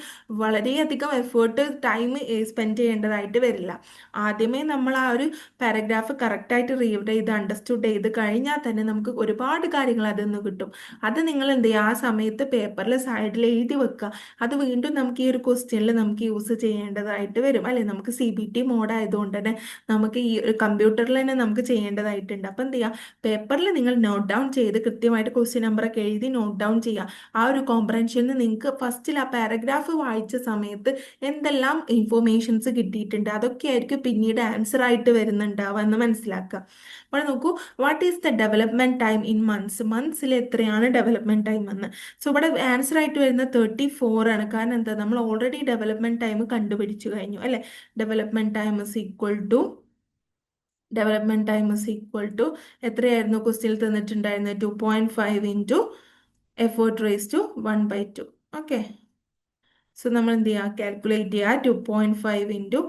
വളരെയധികം എഫേർട്ട് ടൈം സ്പെൻഡ് ചെയ്യേണ്ടതായിട്ട് വരില്ല. ആദ്യമേ നമ്മൾ ആ ഒരു പാരഗ്രാഫ് കറക്റ്റായിട്ട് റീഡ് ചെയ്ത് അണ്ടർസ്റ്റുഡ് ചെയ്ത് കഴിഞ്ഞാൽ തന്നെ നമുക്ക് ഒരുപാട് കാര്യങ്ങൾ അതിൽ നിന്ന് കിട്ടും. അത് നിങ്ങൾ എന്ത് ചെയ്യുക, ആ സമയത്ത് പേപ്പറിൽ സൈഡിൽ എഴുതി വെക്കുക. അത് വീണ്ടും നമുക്ക് ഈ ഒരു ക്വസ്റ്റ്യനിൽ നമുക്ക് യൂസ് ചെയ്യേണ്ടതായിട്ട് വരും അല്ലെ. നമുക്ക് CBT മോഡ് ആയതുകൊണ്ട് തന്നെ നമുക്ക് ഈ ഒരു കമ്പ്യൂട്ടറിൽ തന്നെ നമുക്ക് ചെയ്യേണ്ടതായിട്ടുണ്ട്. അപ്പം എന്ത് ചെയ്യുക, പേപ്പറിൽ നിങ്ങൾ നോട്ട് ഡൗൺ ചെയ്ത് കൃത്യമായിട്ട് ക്വസ്റ്റ്യൻ നമ്പറൊക്കെ എഴുതി നോട്ട് ഡൗൺ ചെയ്യുക. ആ ഒരു കോംപ്രഹെൻഷന് നിങ്ങൾക്ക് ഫസ്റ്റിൽ ആ പാരഗ്രാഫ് വായിച്ച സമയത്ത് എന്തെല്ലാം ഇൻഫോർമേഷൻസ് കിട്ടിയിട്ടുണ്ട് അതൊക്കെ ആയിരിക്കും പിന്നീട് ആൻസർ ആയിട്ട് വരുന്നുണ്ടാവുക എന്ന് മനസ്സിലാക്കുക. അപ്പോൾ നോക്കൂ, what is the development time in months? മന്ത്സിൽ എത്രയാണ് ഡെവലപ്മെന്റ് ടൈം എന്ന്. സോ ഇവിടെ ആൻസർ ആയിട്ട് വരുന്നത് 34 ആണ്. കാരണം എന്താ, നമ്മൾ ഓൾറെഡി ഡെവലപ്മെന്റ് ടൈം കണ്ടുപിടിച്ചു കഴിഞ്ഞു അല്ലെ. Development time is equal to development time is equal to എത്രയായിരുന്നു ക്വസ്റ്റ്യനിൽ തന്നിട്ടുണ്ടായിരുന്നത്? 2.5 into effort raise to 1/2. Okay, so നമ്മൾ എന്ത് ചെയ്യുക, കാൽക്കുലേറ്റ് ചെയ്യുക. 2.5 ഇൻറ്റു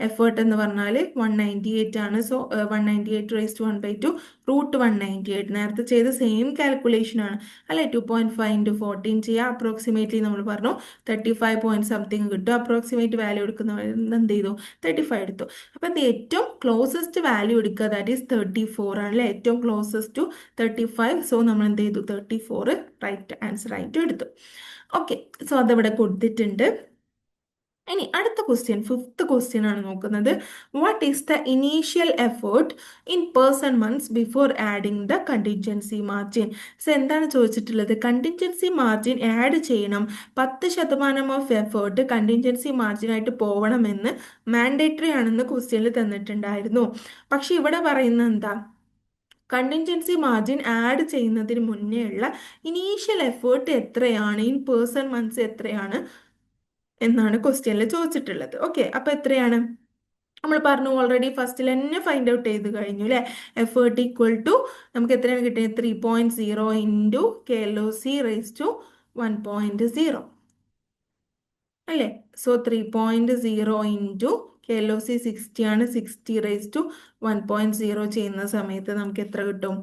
എഫേർട്ട് എന്ന് പറഞ്ഞാൽ 198 ആണ്. So 198 raise to 1/2 root 198. നേരത്തെ ചെയ്ത സെയിം കാൽക്കുലേഷൻ ആണ് അല്ലെ. 2.5 ഇൻറ്റു 14 ചെയ്യുക. അപ്രോക്സിമേറ്റ്ലി നമ്മൾ പറഞ്ഞു 35 പോയിന്റ് സംതിങ് കിട്ടും. അപ്രോക്സിമേറ്റ് വാല്യൂ എടുക്കുന്ന എന്ത് ചെയ്തു, 35 എടുത്തു. അപ്പം എന്ത്, ഏറ്റവും ക്ലോസസ്റ്റ് വാല്യൂ എടുക്കുക, ദാറ്റ് ഈസ് 34 ആണ് അല്ലെ. ഏറ്റവും ക്ലോസസ്റ്റ് ടു 35. സോ നമ്മൾ എന്ത് ചെയ്തു, 34 റൈറ്റ് ആൻസർ ആയിട്ട് എടുത്തു. ഓക്കെ, സോ അതവിടെ കൊടുത്തിട്ടുണ്ട്. ഇനി അടുത്ത ക്വസ്റ്റ്യൻ, ഫിഫ്ത്ത് ക്വസ്റ്റ്യൻ ആണ് നോക്കുന്നത്. What is the initial effort in person months before adding the contingency margin? So എന്താണ് ചോദിച്ചിട്ടുള്ളത്, കണ്ടിൻജൻസി മാർജിൻ ആഡ് ചെയ്യണം, 10% ഓഫ് എഫേർട്ട് കണ്ടിൻജൻസി മാർജിനായിട്ട് പോകണമെന്ന് മാൻഡേറ്ററി ആണെന്ന് ക്വസ്റ്റ്യനിൽ തന്നിട്ടുണ്ടായിരുന്നു. പക്ഷെ ഇവിടെ പറയുന്നത് എന്താ, കണ്ടിൻജൻസി മാർജിൻ ആഡ് ചെയ്യുന്നതിന് മുന്നേ ഉള്ള ഇനീഷ്യൽ എഫേർട്ട് എത്രയാണ്, ഇൻ പേഴ്സൺ മന്ത്സ് എത്രയാണ് എന്നാണ് ക്വസ്റ്റ്യനിൽ ചോദിച്ചിട്ടുള്ളത്. ഓക്കെ, അപ്പൊ എത്രയാണ് നമ്മൾ പറഞ്ഞു ഓൾറെഡി ഫസ്റ്റിൽ തന്നെ ഫൈൻഡ് ഔട്ട് ചെയ്ത് കഴിഞ്ഞു അല്ലെ. എഫേർട്ട് ഈക്വൽ ടു നമുക്ക് എത്രയാണ് കിട്ടിയത്, 3.0 ഇൻറ്റു KLOC റേസ് ടു 1.0 അല്ലേ. സോ 3.0 ഇൻറ്റു KLOC 60 ആണ്. 60 റേസ് ടു 1.0 ചെയ്യുന്ന സമയത്ത് നമുക്ക് എത്ര കിട്ടും,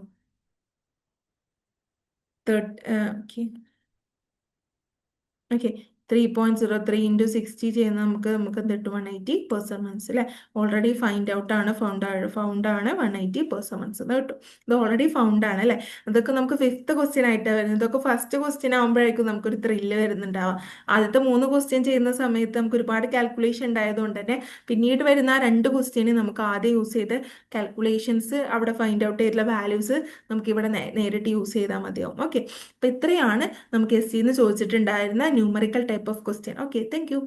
ഓക്കെ 3.03 ഇൻറ്റു 60 ചെയ്യുന്ന നമുക്ക് എന്ത് കിട്ടും, 180% അല്ലേ. ഓൾറെഡി ഫൈൻഡ് ഔട്ട് ആണ്, ഫൗണ്ട് ആണ് 180% എന്ന് കിട്ടും. ഇത് ഓൾറെഡി ഫൗണ്ട് ആണ് അല്ലേ. ഇതൊക്കെ നമുക്ക് ഫിഫ്ത്ത് ക്വസ്റ്റ്യൻ ആയിട്ടാണ് വരുന്നത്. ഇതൊക്കെ ഫസ്റ്റ് ക്വസ്റ്റ്യൻ ആകുമ്പോഴേക്കും നമുക്കൊരു ത്രില്ല് വരുന്നുണ്ടാവാം. ആദ്യത്തെ 3 ക്വസ്റ്റ്യൻ ചെയ്യുന്ന സമയത്ത് നമുക്ക് ഒരുപാട് കാൽക്കുലേഷൻ ഉണ്ടായതുകൊണ്ട് തന്നെ പിന്നീട് വരുന്ന ആ 2 ക്വസ്റ്റ്യന് നമുക്ക് ആദ്യം യൂസ് ചെയ്ത് കാൽക്കുലേഷൻസ് അവിടെ ഫൈൻഡ് ഔട്ട് ചെയ്തിട്ടുള്ള വാല്യൂസ് നമുക്ക് ഇവിടെ നേരിട്ട് യൂസ് ചെയ്താൽ മതിയാവും. ഓക്കെ, അപ്പോൾ ഇത്രയാണ് നമുക്ക് SC ചോദിച്ചിട്ടുണ്ടായിരുന്ന numerical type of question. Okay, thank U.